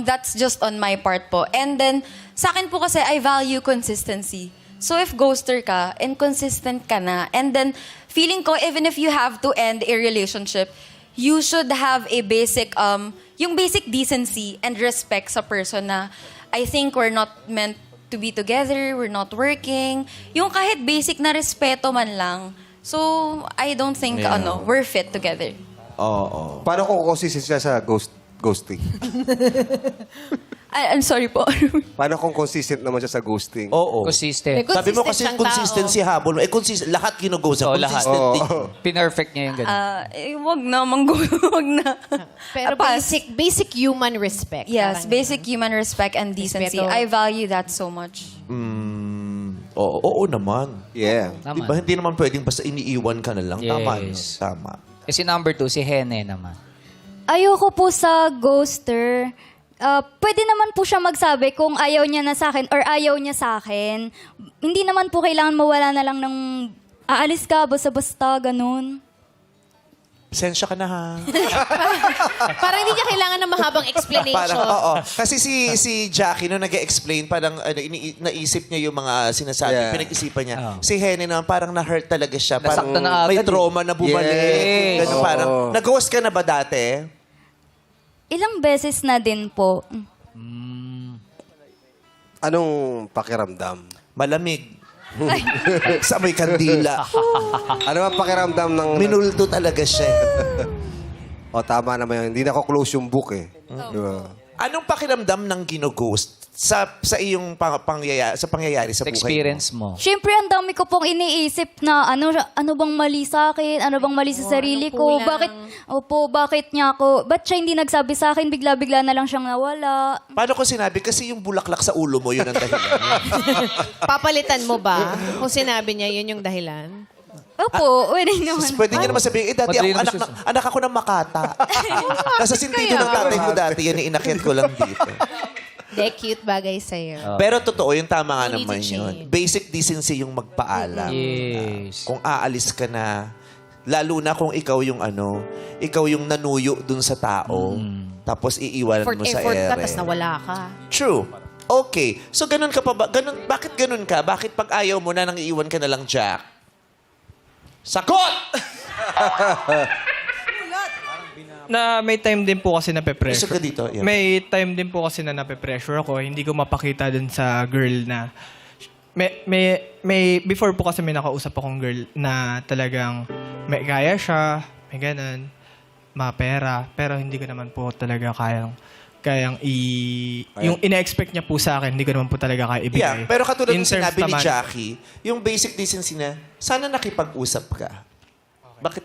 that's just on my part po. And then, sa akin po kasi, I value consistency. So if ghoster ka, and consistent ka na, and then feeling ko, even if you have to end a relationship, you should have a basic, yung basic decency and respect sa person na I think we're not meant to be together, we're not working. Yung kahit basic na respeto man lang. So, I don't think, we're fit together. Oo. Paano kung consistent siya sa ghosting? I'm sorry po. Paano kung consistent naman siya sa ghosting? Oo. Consistent. Sabi mo kasi Consistent siyang consistency habol mo. lahat ginugos Oo, sa lahat. consistent din. Pinerfect niya yung ganun. Wag na, wag na. Pero Pass. basic human respect. Yes, Parang basic human respect and decency. Respeto. I value that so much. Oo naman. Yeah. Naman. Diba, hindi naman pwedeng basta iniiwan ka na lang. Tama yun. Yes. Tama. Eh, si number 2, si Hene naman. Ayoko po sa ghoster. Pwede naman po siya magsabi kung ayaw niya na sa akin or ayaw niya sa akin. Hindi naman po kailangan mawala na lang ng aalis ka, basta-basta, ganun. Pasensya ka na ha. Parang hindi niya kailangan ng mahabang explanation. Parang, oo. Kasi si Jackie, nung nag-explain, parang naisip niya yung mga sinasabi, Yeah. pinag-isipan niya. Oh. Si Henny naman, parang na-hurt talaga siya. Parang Nasaktan na may agad. trauma na bumalik. Yes. Ganun, parang, nag-ghost ka na ba dati? Ilang beses na din po. Anong pakiramdam? Malamig. Sa may kandila. Ano ang pakiramdam ng... Minulto talaga siya. O, tama naman yun. Hindi na ako close yung book eh. Di ba? Anong pakiramdam ng ginoghost sa iyong sa pangyayari sa buhay Experience mo. Siyempre, ang dami ko pong iniisip na ano bang mali sa akin? Ano bang mali sa sarili ko? Bakit niya ako? Ba't siya hindi nagsabi sa akin? Bigla-bigla na lang siyang nawala. Paano ko sinabi? Kasi yung bulaklak sa ulo mo, yun ang dahilan. Papalitan mo ba? Kung sinabi niya, yun yung dahilan? Opo, pwede naman. Pwede niya naman sabihin, dati ako, Madali na anak ako ng Makata. Nasa sentido ng tatay ko dati, yan yung inakyat ko lang dito. De, cute bagay sa'yo. Pero totoo, yung tama nga You need naman to yun. change. Basic decency yung magpaalam. Yes. Kung aalis ka na, lalo na kung ikaw yung ikaw yung nanuyo dun sa tao, tapos iiwanan mo sa Effort ere. ka, tapos nawala ka. True. Okay. So, ganun ka pa ba? Bakit ganun ka? Bakit pag ayaw mo na, nang iiwan ka na lang, Jack? Sakot! Na may time din po kasi Isa nape-pressure. ka dito. Yeah. May time din po kasi na nape-pressure ako. Hindi ko mapakita dun sa girl na... Before po kasi may nakausap akong girl na talagang may kaya siya, may ganun, mapera. Pero hindi ko naman po talaga yung ina-expect niya po sa akin, hindi ko naman po talaga kaya ibigay. Yeah, pero katulad In ng terms sinabi ni naman- Jackie, yung basic decency na, sana nakipag-usap ka. Ba't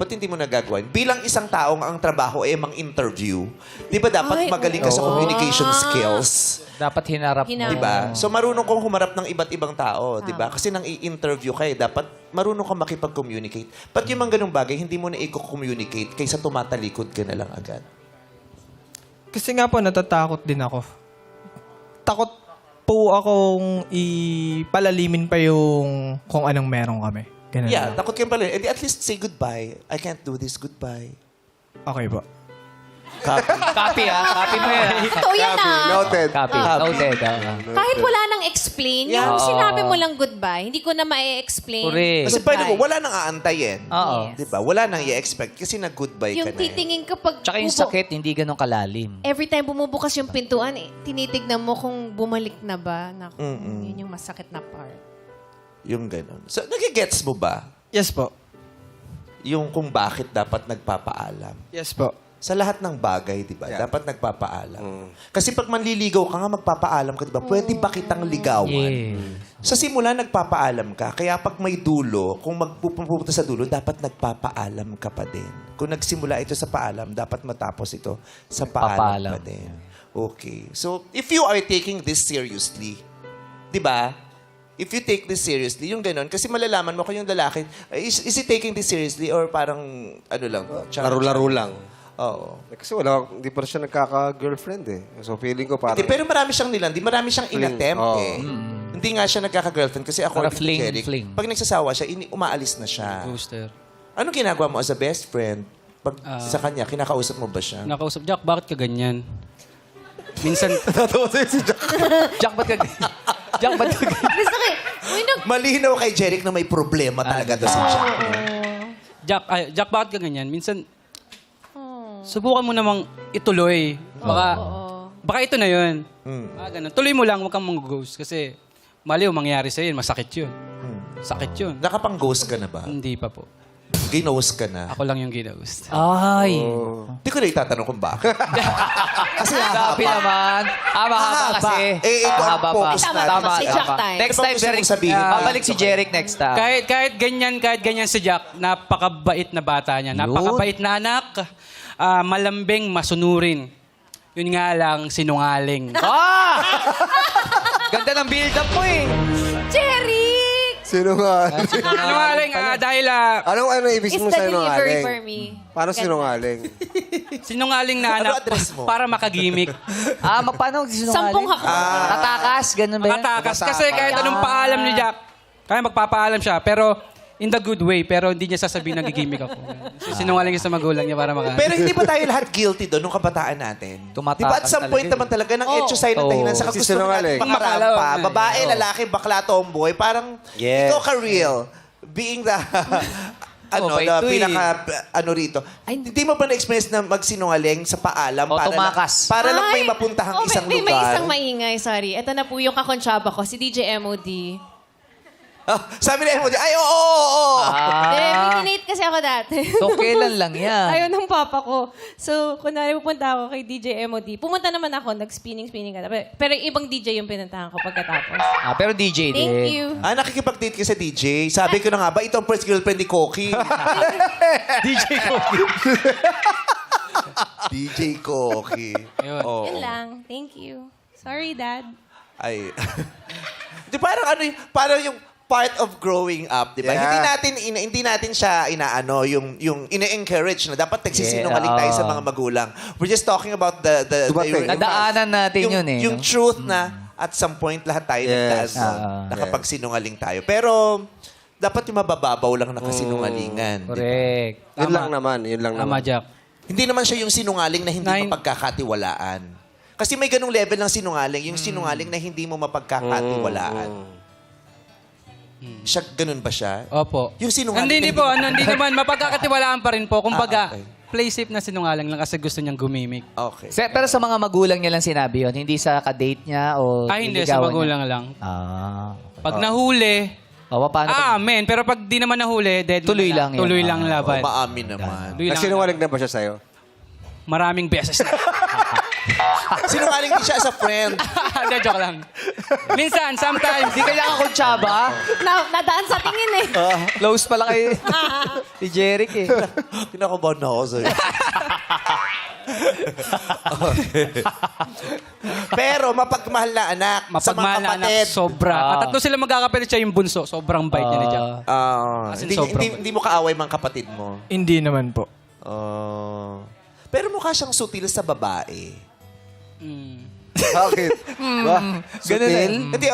hindi mo nagagawa? Bilang isang taong ang trabaho ay mang-interview, di ba dapat magaling ka sa communication skills? Dapat hinarap mo. Di ba? So marunong kang humarap ng iba't ibang tao, di ba? Kasi nang i-interview ka, dapat marunong kang makipag-communicate. Ba't yung mga ganung bagay, hindi mo na i-communicate kaysa tumatalikod ka na lang agad? Kasi nga po, natatakot din ako. Takot po akong ipalalimin pa yung kung anong meron kami. Ganun Yeah, lang. takot ka pala. Eh, di at least say goodbye. I can't do this. Goodbye. Okay po. Copy. Copy Copy mo yan. Totoo yan Noted. Copy. Noted. Kahit wala nang explain, Yeah. yung Oo. sinabi mo lang goodbye, hindi ko na ma-explain. Correct. Kasi pwede mo, wala nang aantayin. Oo. Yes. Di ba? Wala nang i-expect kasi nag-goodbye ka Yung na. titingin ka pag... Tsaka yung sakit, hindi ganun kalalim. Every time bumubukas yung pintuan, tinitignan mo kung bumalik na ba. Naku, yun yung masakit na part. Yung ganun. So, nagigets mo ba? Yes po. Yung kung bakit dapat nagpapaalam. Yes po. Sa lahat ng bagay, di ba? Dapat nagpapaalam. Kasi pag manliligaw ka nga, magpapaalam ka, di ba? Pwede ba kitang ligawan? Sa simula, nagpapaalam ka. Kaya pag may dulo, kung magpupunta sa dulo, dapat nagpapaalam ka pa din. Kung nagsimula ito sa paalam, dapat matapos ito sa paalam pa din. Okay. So, if you are taking this seriously, di ba? If you take this seriously, yung ganon, kasi malalaman mo kung yung lalaki, is he taking this seriously or parang, ano lang, Laro-laro lang. Oo. Kasi hindi pa siya nagkaka-girlfriend eh. So feeling ko parang... Hindi, pero marami siyang nilandi, marami siyang inattempt Oo. eh. Hindi nga siya nagkaka-girlfriend kasi ako, Para fling. pag nagsasawa siya, umaalis na siya. Booster. Anong ginagawa mo as a best friend? Pag sa kanya, kinakausap mo ba siya? Nakausap, Jack, bakit ka ganyan? Minsan, Natawa sa'yo si Jack. Jack, ba't ka Jack, ba't ka Gusto ko, uy, Malinaw kay Jeric na may problema talaga daw si Jack. Jack, bakit ka ganyan? Minsan, subukan mo namang ituloy. Baka ito na yun. Ganun. Tuloy mo lang, huwag kang mag-ghost. Kasi, maliw, mangyari sa'yo, masakit yun. Sakit yun. Nakapang-ghost ka na ba? Hindi pa po. Ginost ka na? Ako lang yung ginaghost. Ay. Hindi ko na itatanong kung bakit. Kasi Sabi naman. Mahaba kasi. Ito ang Mahaba pa. focus natin. Tama, Si Jack tama. time. Next Ano bang time, gusto Jeric. mong sabihin? Babalik si Jeric next time. Kahit ganyan si Jack, napakabait na bata niya. Napakabait na anak. Malambing, masunurin. Yun nga lang, sinungaling. Ganda ng build-up mo eh. Jerry! Sino nga? Sinungaling dahil Ano ibig Is mo the sa delivery sinungaling? for me. Paano sinungaling? sinungaling na Ano anak address mo? para makagimik. Sampung Paano sinungaling? hakbang. Tatakas, ganun ba yan? Matakas. Kasi kahit anong paalam ni Jack, kaya magpapaalam siya, pero in the good way, pero hindi niya sasabihin nagigimik ako. Sinungaling niya sa magulang niya para maka... Pero hindi ba tayo lahat guilty doon nung kabataan natin? Tumatakas Di ba at some point talaga. naman talaga nang etso sa'yo ng dahilan sa Kasi gusto mo natin sinungaling. pangarampa. Babae, lalaki, bakla, tomboy. Parang Yes. ikaw ka real. Being the... na rito. Hindi mo ba na-experience na magsinungaling sa paalam para tumakas. para lang may Ay, mapuntahang isang may lugar? May isang maingay, sorry. Ito na po yung kakonsyaba ko, si DJ MOD. Sabi na mo, ay, oo. Minate kasi ako dati. So, kailan lang yan? Ayaw ng papa ko. So, kunwari pupunta ako kay DJ MOD. Pumunta naman ako, nag-spinning ka. Pero ibang DJ yung pinuntahan ko pagkatapos. Pero DJ din. Thank you. Nakikipag-date ka sa DJ. Sabi ko na nga ba, ito ang first girlfriend ni Koki. DJ Koki. DJ Koki. Ayun. Oo. Yun lang. Thank you. Sorry, Dad. Ay. Di parang yung part of growing up, di ba? Yeah. Hindi natin siya yung ine-encourage na dapat nagsisinungaling tayo sa mga magulang. We're just talking about the Nadaanan natin yun eh. Yung truth na at some point lahat tayo nagdaan doon. Nakapagsinungaling tayo. Pero dapat yung mabababaw lang na kasinungalingan. Correct. Yun lang naman. Tama, Jack. Hindi naman siya yung sinungaling na hindi mapagkakatiwalaan. Kasi may ganung level ng sinungaling, yung sinungaling na hindi mo mapagkakatiwalaan. Siya, ganun ba siya? Opo. Yung sinungaling Hindi na po. Hindi naman. Mapagkakatiwalaan pa rin po. Kumbaga, okay. play safe na sinungaling lang kasi gusto niyang gumimik. Okay. Pero sa mga magulang niya lang sinabi yun, hindi sa kadate niya o Hindi. Sa magulang lang. Pag nahuli, paano? amen. Pero pag di naman nahuli, dead Tuloy lang yun. Tuloy lang laban. Maamin naman. Tuloy lang Nagsinungaling na ba siya sa'yo? Maraming beses na. Sinungaling din siya as a friend. Hindi, joke lang. Minsan, sometimes. Hindi kaya ako tsaba. Nadaan sa tingin eh. Close pala kay si Jeric eh. Kinakabahan na ako sa'yo. Okay. Pero mapagmahal na anak sa mga Mapagmahal na anak, kapatid. sobra. At tatlo sila magkakapalit siya yung bunso. Sobrang bait niya ni Jack. As in, Hindi mo kaaway mga kapatid mo. Hindi naman po. Pero mukha siyang sutil sa babae. Bakit? Ganun Hindi,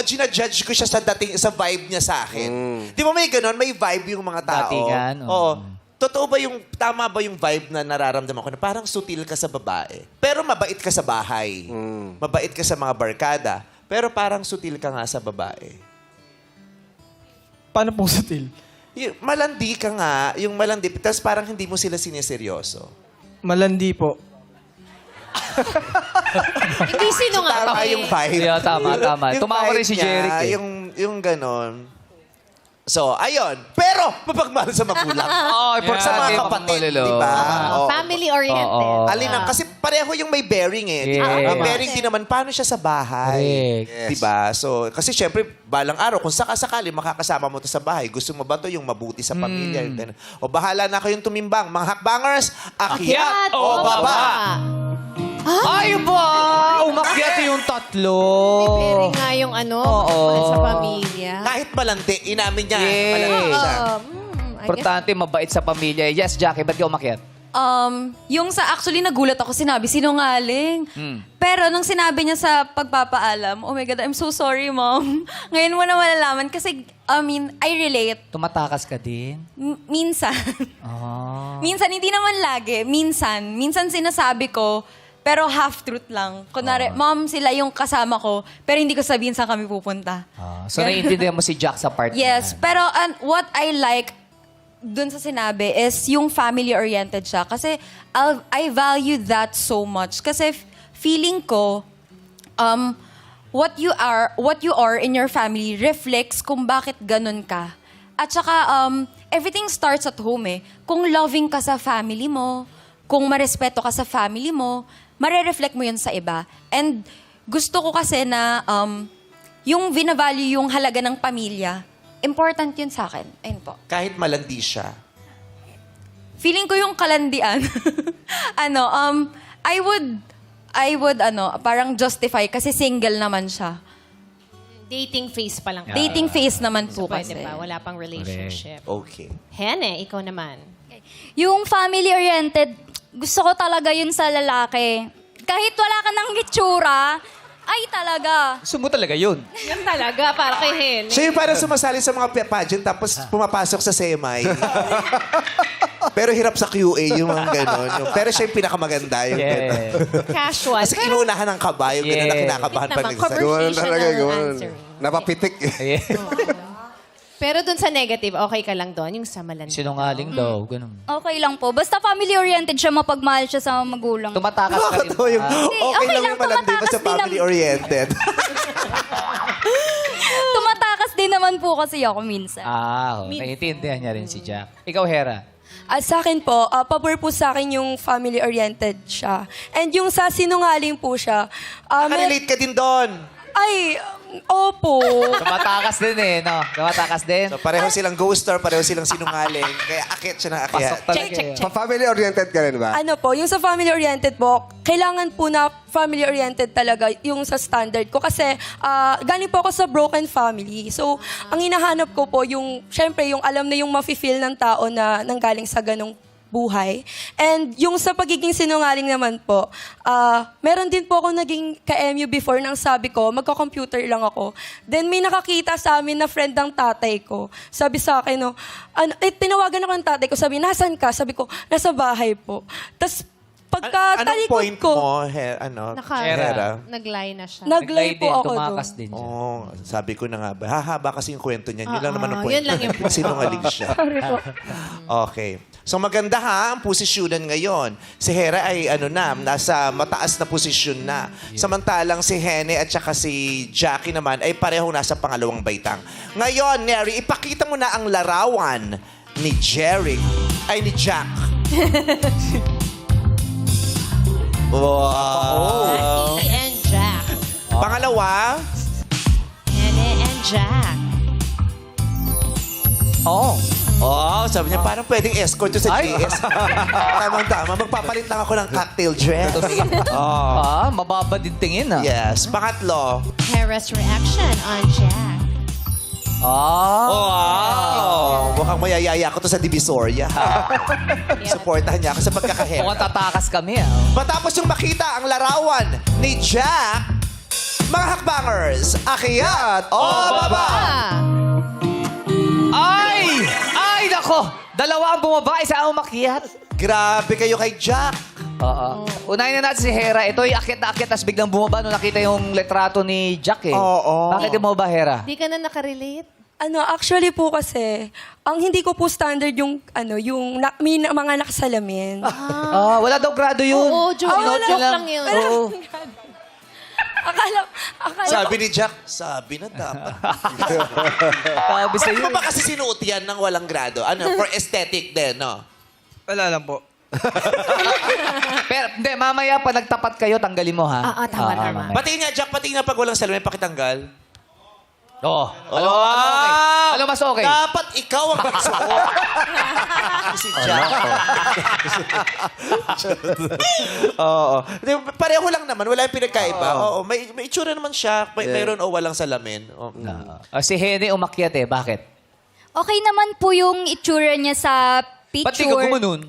ginajudge ko siya sa vibe niya sa akin. Di ba may ganon? May vibe yung mga tao. Datingan, Oo. Totoo ba tama ba yung vibe na nararamdaman ko na parang sutil ka sa babae? Pero mabait ka sa bahay. Mabait ka sa mga barkada. Pero parang sutil ka nga sa babae. Paano pong sutil? Malandi ka nga. Yung malandi. Tapos parang hindi mo sila siniseryoso. Malandi po. Hindi sinungaling. Tama yung vibe. Yeah, tama. Yung Tumawa vibe rin si niya, Jeric eh. Yung ganon. So, ayun. Pero, mapagmahal sa magulang. Importante sa mga yung kapatid, magulo. di ba? Oo. Family-oriented. Alinang, kasi pareho yung may bearing eh. Yes. Ang bearing din naman, paano siya sa bahay? Correct. Di ba? So, kasi syempre, balang araw, kung sakasakali makakasama mo to sa bahay, gusto mo ba to yung mabuti sa pamilya? Yung ganun. O bahala na kayong tumimbang. Mga hakbangers, akyat o baba? Ay ba? Umakyat yung tatlo. Pwede nga yung mahal sa pamilya. Kahit malandi, inamin niya. Yes. Malandi siya. I guess Importante, mabait sa pamilya. Yes, Jackie, ba't ka umakyat? Yung actually nagulat ako, sinabi, sinungaling. Pero nung sinabi niya sa pagpapaalam, oh my God, I'm so sorry, Mom. Ngayon mo na malalaman kasi, I relate. Tumatakas ka din? Minsan. Minsan, hindi naman lagi. Minsan sinasabi ko, pero half-truth lang. Kunwari, Mom, sila yung kasama ko, pero hindi ko sabihin saan kami pupunta. So, naiintindihan mo si Jack sa part Yes, pero what I like dun sa sinabi is yung family-oriented siya. Kasi I value that so much. Kasi feeling ko, what you are in your family reflects kung bakit ganun ka. At saka, everything starts at home eh. Kung loving ka sa family mo, kung marespeto ka sa family mo, mare-reflect mo yun sa iba. And gusto ko kasi na yung vinavalue yung halaga ng pamilya, important yun sa akin. Ayun po. Kahit malandi siya. Feeling ko yung kalandian. I would parang justify kasi single naman siya. dating phase pa lang. Dating phase naman po Pwede kasi. pa, wala pang relationship. Okay. Hene, ikaw naman. Yung family-oriented, gusto ko talaga yun sa lalaki. Kahit wala ka ng itsura, ay talaga. Gusto mo talaga yun? Yan talaga, para kay Hene. Siya yung parang sumasali sa mga pageant tapos pumapasok sa semi. Pero hirap sa QA yung mga gano'n. Pero siya yung pinakamaganda. Yung gano'n. Casual. Kasi inuunahan ng kaba, yung gano'n na kinakabahan pa Naman, nagsasabi. Gawin talaga, conversational gawin. answering. Napapitik. Pero dun sa negative, okay ka lang doon, yung sa malandi. Sinungaling daw, ganun. Okay lang po. Basta family-oriented siya, mapagmahal siya sa magulang. Tumatakas ka rin. Nakakatawa yung okay okay lang lang, yung malandi mo sa tumatakas din family-oriented. Tumatakas din naman po kasi ako minsan. Naiintindihan niya rin si Jack. Ikaw, Hera. At sa akin po, pabor po sa akin yung family-oriented siya. And yung sa sinungaling po siya, Nakarelate ka din doon. ay, opo. Tumatakas din eh, no? Tumatakas din. So pareho silang ghoster, pareho silang sinungaling. Kaya akit siya ng akyat. Pasok talaga eh. Family-oriented ka rin ba? Ano po, yung sa family-oriented po, kailangan po na family-oriented talaga yung sa standard ko. Kasi galing po ako sa broken family. So, ang hinahanap ko po yung, syempre, yung alam na yung mafe-feel ng tao na nanggaling sa ganong buhay. And yung sa pagiging sinungaling naman po, meron din po ako naging ka-MU before nang sabi ko, magko-computer lang ako. Then may nakakita sa amin na friend ng tatay ko. Sabi sa akin, tinawagan ako ng tatay ko, sabi, nasan ka? Sabi ko, nasa bahay po. Tapos pagka Anong talikod point ko, mo, Hera? Nag-lie na siya. nag-lie po ako doon. Tumakas din siya. Oo, sabi ko na nga ba, hahaba kasi yung kwento niyan. Yun lang naman ang Oo, point. yun lang yung point. Sinungaling siya. Okay. So maganda ha, ang posisyonan ngayon. Si Hera ay nasa mataas na posisyon na. Samantalang si Hene at saka si Jackie naman ay parehong nasa pangalawang baitang. Ngayon, Neri, ipakita mo na ang larawan ni ni Jack. Wow. Hene and Jack. Pangalawa, Hene and Jack. Oo. oh, sabi niya, parang pwedeng escort to sa GS. Tamang-tama, magpapalit lang ako ng cocktail dress. Mababa din tingin ah. Yes. Pangatlo, Hera's reaction on Jack. wow! Mukhang mayayaya ko to sa Divisoria. Supportahan niya ako sa pagkakahera. Mukhang tatakas kami ah. Matapos yung makita ang larawan ni Jack, mga hakbangers, akyat o baba! Ay, nako! Dalawa ang bumaba, isa ang umakyat. Grabe kayo kay Jack. Oo. Unahin na natin si Hera. Ito ay akit na akit, tapos biglang bumaba nung nakita yung letrato ni Jack eh. Oo. Bakit mo ba, Hera? Di ka na nakarelate? Actually po kasi, ang hindi ko po standard yung, may mga nakasalamin. Wala daw grado yun. Oo, joke Note yun lang yun. Oo. Akala Sabi ni Jack, sabi na dapat. Sabi Pwede sa'yo. mo ba kasi sinuot yan ng walang grado? For aesthetic din, no? Wala lang po. Pero, hindi, mamaya pa nagtapat kayo, tanggalin mo ha. Tama. mamaya. Patingin nga, Jack, patingin nga pag walang salamin, pakitanggal. Oo. Ano mas okay? Dapat ikaw ang magsuot. Si Jack. Oo. Pareho lang naman. Wala yung pinagkaiba. Oo. May itsura naman siya. Mayroon o walang salamin. Si Hene umakyat eh. Bakit? Okay naman po yung itsura niya sa picture. Ba't di ka gumanon?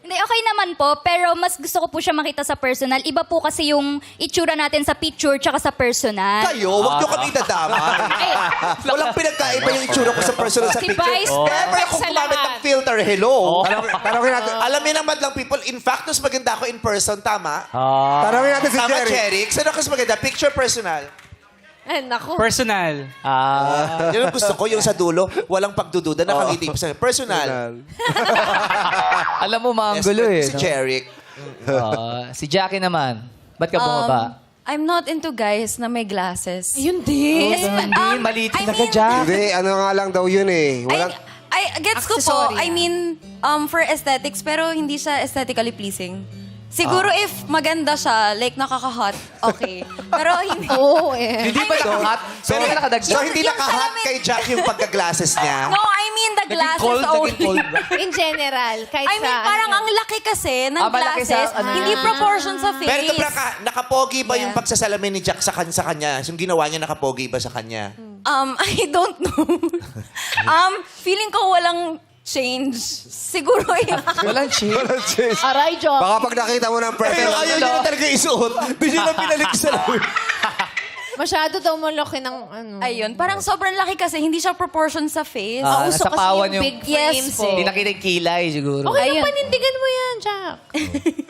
Hindi, okay naman po. Pero mas gusto ko po siya makita sa personal. Iba po kasi yung itsura natin sa picture tsaka sa personal. Kayo, huwag nyo kami dadamay. Walang pinagkaiba yung itsura ko sa personal sa Si picture. Vice, Never perfect ako sa gumamit lahat. ng filter. Hello. Tanongin natin, Alam niyo ng madlang people, in fact, mas maganda ako in person, tama? tanongin natin si Tama, Jerry. Jeric? Saan ako mas maganda? Picture personal? Ay, naku. Personal. Yun ang gusto ko, yung sa dulo, walang pagdududa, nakangiti pa sa personal. Alam mo, maanggulo eh. Si no? Jeric. Si Jackie naman. Ba't ka bumaba? I'm not into guys na may glasses. Ayun din. Hindi, maliit na ka, Jack. Hindi, nga lang daw yun eh. Walang, I gets ko po. Accessory I mean, for aesthetics, pero hindi siya aesthetically pleasing. Siguro if maganda siya, like nakaka-hot, okay. Pero hindi. Oo eh. Hindi ba nakahat? Pero So, nakadagdag. hindi yung nakahat salamin. kay Jack yung pagka-glasses niya. No, I mean the glasses only. In general, kahit I mean, sa... parang ang laki kasi ng malaki sa- glasses, hindi proportion sa face. Pero ito, nakapogi ba yung Yeah. pagsasalamin ni Jack sa kanya? Yung ginawa niya, nakapogi ba sa kanya? I don't know. Feeling ko walang change. Siguro yun. Walang chill. Aray, joke. baka pag nakita mo ng person, Ayaw niya na talaga isuot. Hindi niya na pinalik sa lamin. Masyado daw malaki ng Ayun, parang sobrang laki kasi hindi siya proportion sa face. Nasa pawan yung... big Yes frames po. eh. Hindi nakita yung kilay siguro. Okay Ayun. lang, panindigan mo yan, Jack.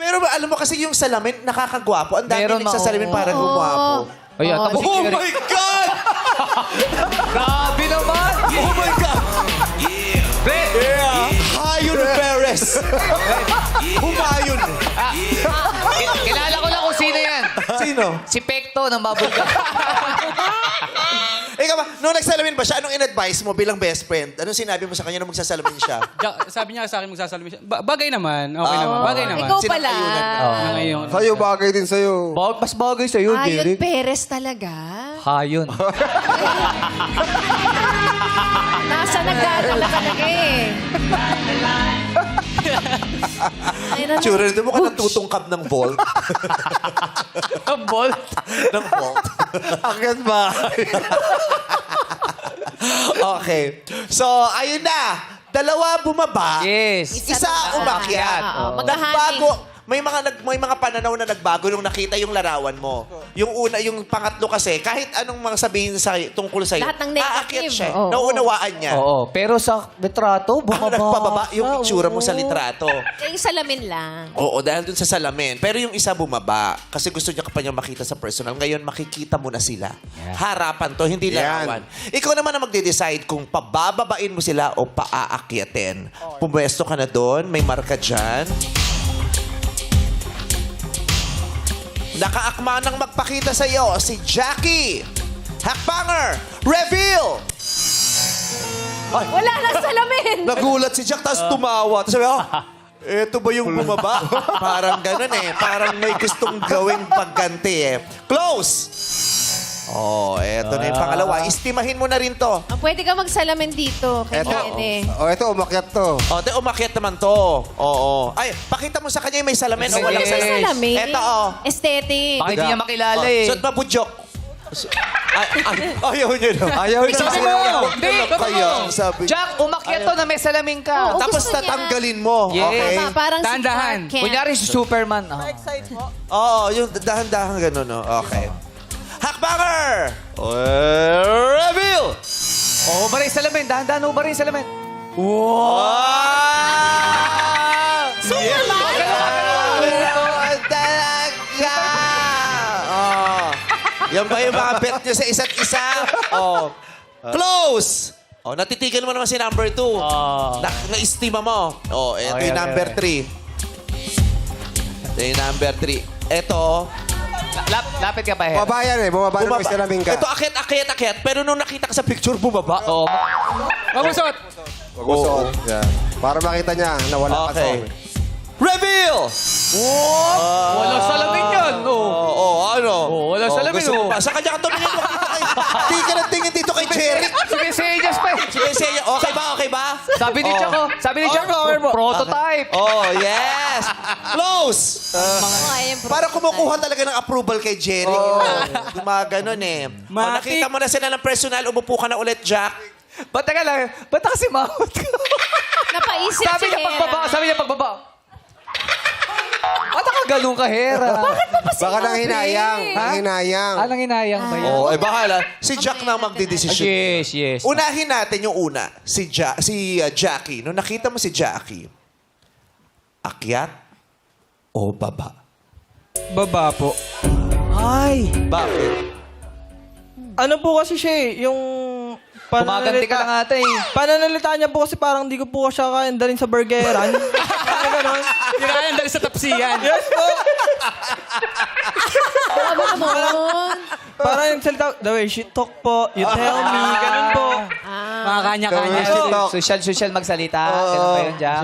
Pero alam mo kasi yung salamin, nakakagwapo. Ang dami Meron, nagsasalamin para gumwapo. Ayan, tapos si Oh Jerry. my God! Grabe naman! Oh my God! Brett! Hayon Perez! Humayon! Kilala ko na kung sino yan. Sino? Si Pekto ng Mabulga. Ikaw ba, nung nagsalamin ba siya, anong in-advise mo bilang best friend? Anong sinabi mo sa kanya nung magsasalamin siya? Sabi niya sa akin magsasalamin siya. Bagay naman. Okay naman. Bagay naman. Ikaw pala. Sinang-ayunan Na ngayon. Sa'yo, bagay din sa'yo. Mas bagay sa'yo, Ayun, Derek. Perez talaga. Hayon. Nasa nagdadala talaga eh. Ayun na. Tsura nito mo ka natutungkab ng vault. Ang bolt. ng vault. Akit ba? Okay. So, ayun na. Dalawa bumaba. Yes. Isa umakyat. Oo, Nagbago. May mga pananaw na nagbago nung nakita yung larawan mo. Yung una, yung pangatlo kasi, kahit anong mga sabihin tungkol sa'yo, Lahat ng negative. aakyat siya. Oo. Nauunawaan niya. Oo, pero sa litrato, Ang nagpababa yung itsura mo sa litrato. Yung salamin lang. Oo, dahil dun sa salamin. Pero yung isa bumaba, kasi gusto niya pa niya makita sa personal. Ngayon, makikita mo na sila. Harapan to, hindi larawan. Ikaw naman ang magde-decide kung pabababain mo sila o paaakyatin. Pumwesto ka na doon, may marka dyan. Nakaakma nang magpakita sa iyo si Jackie. Hakbanger, reveal! Wala na salamin. Nagulat si Jack, tapos tumawa. Tapos sabi, eto ba yung bumaba? Parang ganun eh. Parang may gustong gawing pagganti eh. Close! Oh, eto na yung pangalawa. Istimahin mo na rin to. Pwede ka magsalamin dito kay Nene. Ito, umakyat to. O, umakyat naman to. Oo. Ay, pakita mo sa kanya yung may salamin o walang Yes. salamin. Salamin. Eto, oh. Aesthetic. Baka hindi niya makilala eh. Suot mabudyok. Ayaw niya na. Ayaw na. Sabi mo! Hindi! Kaya, sabi. Jack, umakyat to na may salamin ka. Oo. Tapos gusto niya. tatanggalin mo. Yes. Okay? Parang si Dahan-dahan. Clark Kent. Kunyari si Superman. Oo, yung dahan-dahan gano'n, no? Okay. Hakbanger! Reveal! Oo, ba rin salamin? Dahan-dahan ba rin salamin? Wow! Superman? Talaga! Oh. Yan ba yung mga bet nyo sa isa't isa? Oh. Close! Oh, natitigan mo naman si number 2. Na-estima mo. Oh, ito Okay, yung okay, number 3. Ito yung number 3. Ito, Lapit ka pa, Her. Bumaba yan eh. Bumaba na may salamin ka. Ito, akyat. Pero nung nakita ka sa picture, bumaba. Oo. Mabusot! Huwag mo suot. Yan. Para makita niya na wala ka Okay. suot. Reveal! Walang salamin yan. Ano? walang salamin, gusto mo oh. pa? Sa kanya ka tumingin. Hindi ka nang tingin dito kay Jerry. Sige, Sejas pa eh. Sige, sige. Okay ba? Sabi ni Jack, prototype. Oh, yes. Close. Para kumukuha talaga ng approval kay Jerry. Gumaganon eh. O, nakita mo na sila ng personal. Umupo ka na ulit, Jack. Ba't teka lang? Ba't kasi mahot ka? Napaisip Sabi si niya pagbaba. Hera. Sabi niya pagbaba. Ba't nakaganon ka, Hera? Baka nang hinayang. Ha? Nang hinayang. Nang hinayang ba yan? Oh, bahala. Si Jack na ang magdidesisyon. Yes. Unahin natin yung una. Si Jackie. Nung nakita mo si Jackie, akyat o baba? Baba po. Bakit? Ano po kasi siya eh, yung... Kumaganti ka lang ata eh. Pananalita niya po kasi parang di ko po siya kaya dalhin sa burgeran. Ano ganon? Kinayan dahil sa tapsiyan. Yes po! Ano naman? Parang yung salita, the way she talk po, you tell me, ganun po. Mga kanya-kanya. Social magsalita. Ganun ba yun, Jack?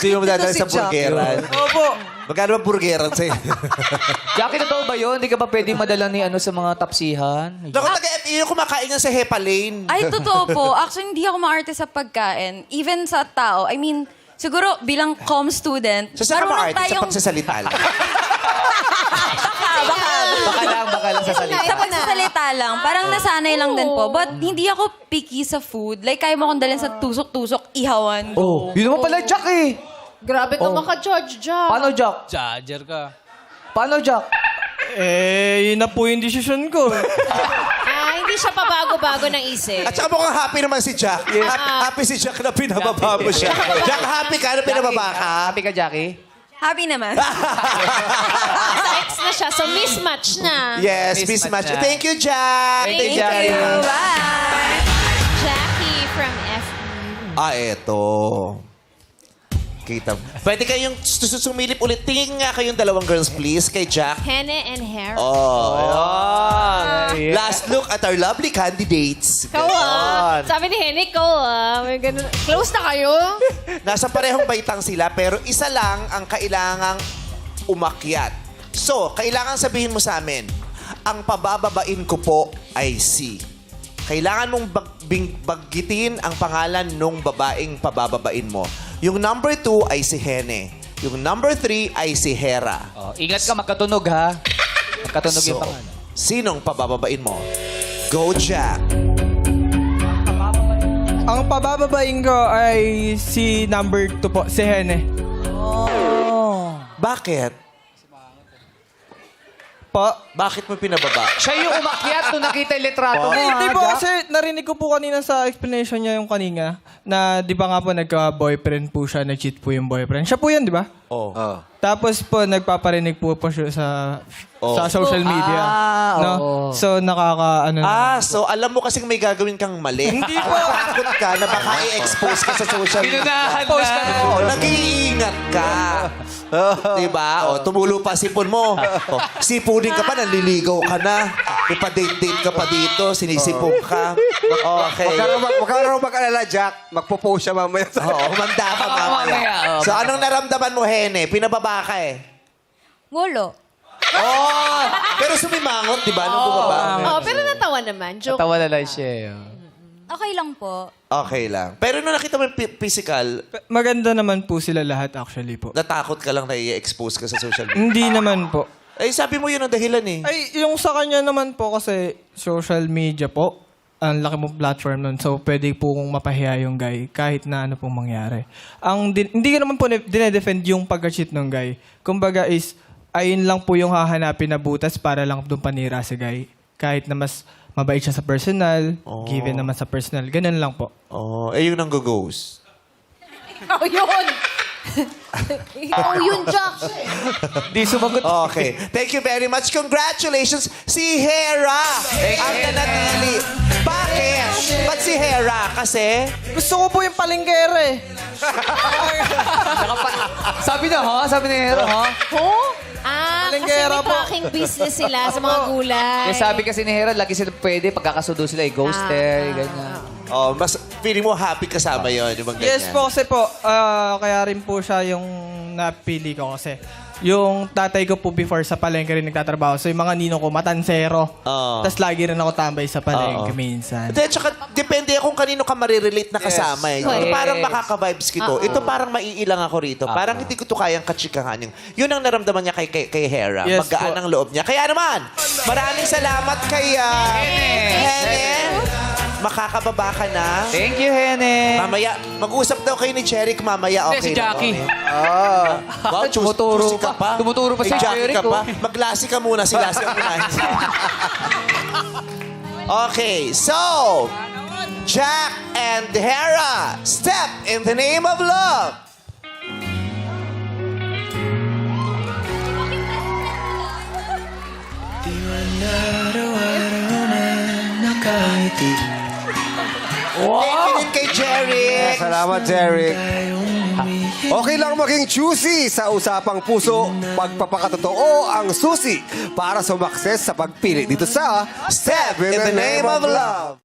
Sino mo dadalhin sa burgeran? Opo. Magkano ba burgeran sa'yo? Jackie, totoo ba yun? Hindi ka ba pwedeng madala ni sa mga tapsihan? Naku, yung kumakain nga sa Hepa Lane. Ay, totoo po. Actually, hindi ako maarte sa pagkain. Even sa tao. I mean, siguro bilang comm student, So, saan ka marunong ma-artist sa pagsasalita lang? Baka lang sa salita. Sa pagsasalita lang. Parang nasanay lang din po. But hindi ako picky sa food. Like, kaya mo akong dalhin sa tusok-tusok, ihawan. Oh, yun naman pala, Jack eh. Grabe ka maka-judge, Jack. Paano, Jack? Judger ka. Paano, Jack? Yun na po yung decision ko. Hindi siya pabago-bago ng isip. At saka mukhang happy naman si Jack. Happy si Jack na pinababa mo siya. Jack, happy ka na pinababa ka? Happy ka, Jackie? Happy naman. Sa ex na siya, so So, mismatch na. Yes, Mismatch mismatch. na. Thank you, Jack. Thank Jackie. you. Bye. Jackie from FE. Eto. Kita mo. Pwede kayong sumilip ulit. Tingin nga kayong dalawang girls, please, kay Jack. Hene and Hera. Oh, ayan. Last look at our lovely candidates. Ikaw Ganon. Sabi ni Hene, ikaw may ganun. Close na kayo? Nasa parehong baitang sila, pero isa lang ang kailangang umakyat. So, kailangan sabihin mo sa amin, ang pabababain ko po ay si. Kailangan mong baggitin ang pangalan nung babaeng pabababain mo. Yung number 2 ay si Hene. Yung number 3 ay si Hera. Oh, ingat ka, magkatunog ha. Magkatunog yung pangalan. Sinong pabababain mo? Go, Jack. Ang pabababain ko ay si number 2 po, si Hene. Bakit? Po. Bakit mo pinababa? Siya yung umakyat nung nakita yung litrato mo, Ay, ha, di po Jack? kasi narinig ko po kanina sa explanation niya yung kanina na di ba nga po nagka-boyfriend po siya, nag-cheat po yung boyfriend. Siya po yan, di ba? Oh. Tapos po, nagpaparinig po siya sa social media. No? oo. So, So alam mo kasing may gagawin kang mali. Hindi po. Takot ka na baka i-expose ka sa social media. Pinunahan Post ka na. Oo, nag-iingat ka. Diba? O, tumulo pa sipon mo. O, sipunin ka pa, nanliligaw ka na. Ipa-date-date ka pa dito, sinisipong ka. Okay. Huwag ka raw mag-alala, Jack. Magpo-post siya mamaya. Oo, humanda ka mamaya. Mamaya, So anong naramdaman mo, Hene? Pinababa ka eh. Wolo. Oh, pero sumimangot, di ba, nung bumaba? Oh, pero natawa naman. Joke. Tawa na lang siya. Okay lang po. Okay lang. Pero nung nakita mo yung physical, Maganda naman po sila lahat actually po. natakot ka lang na i-expose ka sa social media. Hindi naman po. Eh, sabi mo yun ang dahilan eh. Ay, yung sa kanya naman po kasi social media po, ang laki mong platform nun. So, pwede po kong mapahiya yung guy kahit na ano pong mangyari. Hindi ko naman po dinedefend yung pag-cheat ng guy. Kumbaga is, ayun lang po yung hahanapin na butas para lang doon panira si guy. Kahit na mas mabait siya sa personal, given naman sa personal. Ganun lang po. Oh, eh yun ang go-goes. Ikaw yun! Ikaw yun, Jack! Di sumagot. Okay. Thank you very much. Congratulations, si Hera ang nanatili. Bakit? Ba't si Hera? Kasi? Gusto ko po yung palinggere. Sabi na, ha? Sabi ni Hero, ha? Oh? Kasi Palinggera may po. tracking business sila sa mga gulay. Yung sabi kasi ni Hero, lagi sila pwede, pagkakasundo sila, ghoster, ganyan. Oh, mas feeling mo happy kasama yon yung mga ganyan. Yes po kasi po, kaya rin po siya yung napili ko kasi. Yung tatay ko po before sa palengke rin nagtatrabaho. So yung mga ninong ko, matansero. Oo. Tapos lagi rin ako tambay sa palengke Oo. minsan. At tsaka, depende kung kanino ka marirelate na kasama. Eh. Ito Yes. parang makaka-vibes kito. Ito parang maiilang ako rito. Parang hindi ko to kayang katsikahan. Yun ang naramdaman niya kay Hera. Yes Maggaan po. ang loob niya. Kaya naman, maraming salamat kay Hene. Makakababa ka na. Thank you, Hene. Mamaya, mag-usap daw kayo ni Jeric mamaya. Hindi, Okay si Jackie. Wow, Tumuturo choosy ka pa. pa. Tumuturo pa May si Jackie Jeric, ka pa. oh. Maglasi ka muna. Si Lassie ang unahin. Okay, so, Jack and Hera, step in the name of love. Araw-araw na nakahiti Thank you din kay Jeric. Salamat, Jeric. tayong umihi. Okay lang maging choosy sa usapang puso. Pagpapakatotoo ang susi para sumakses sa pagpili dito sa Step in the name of love.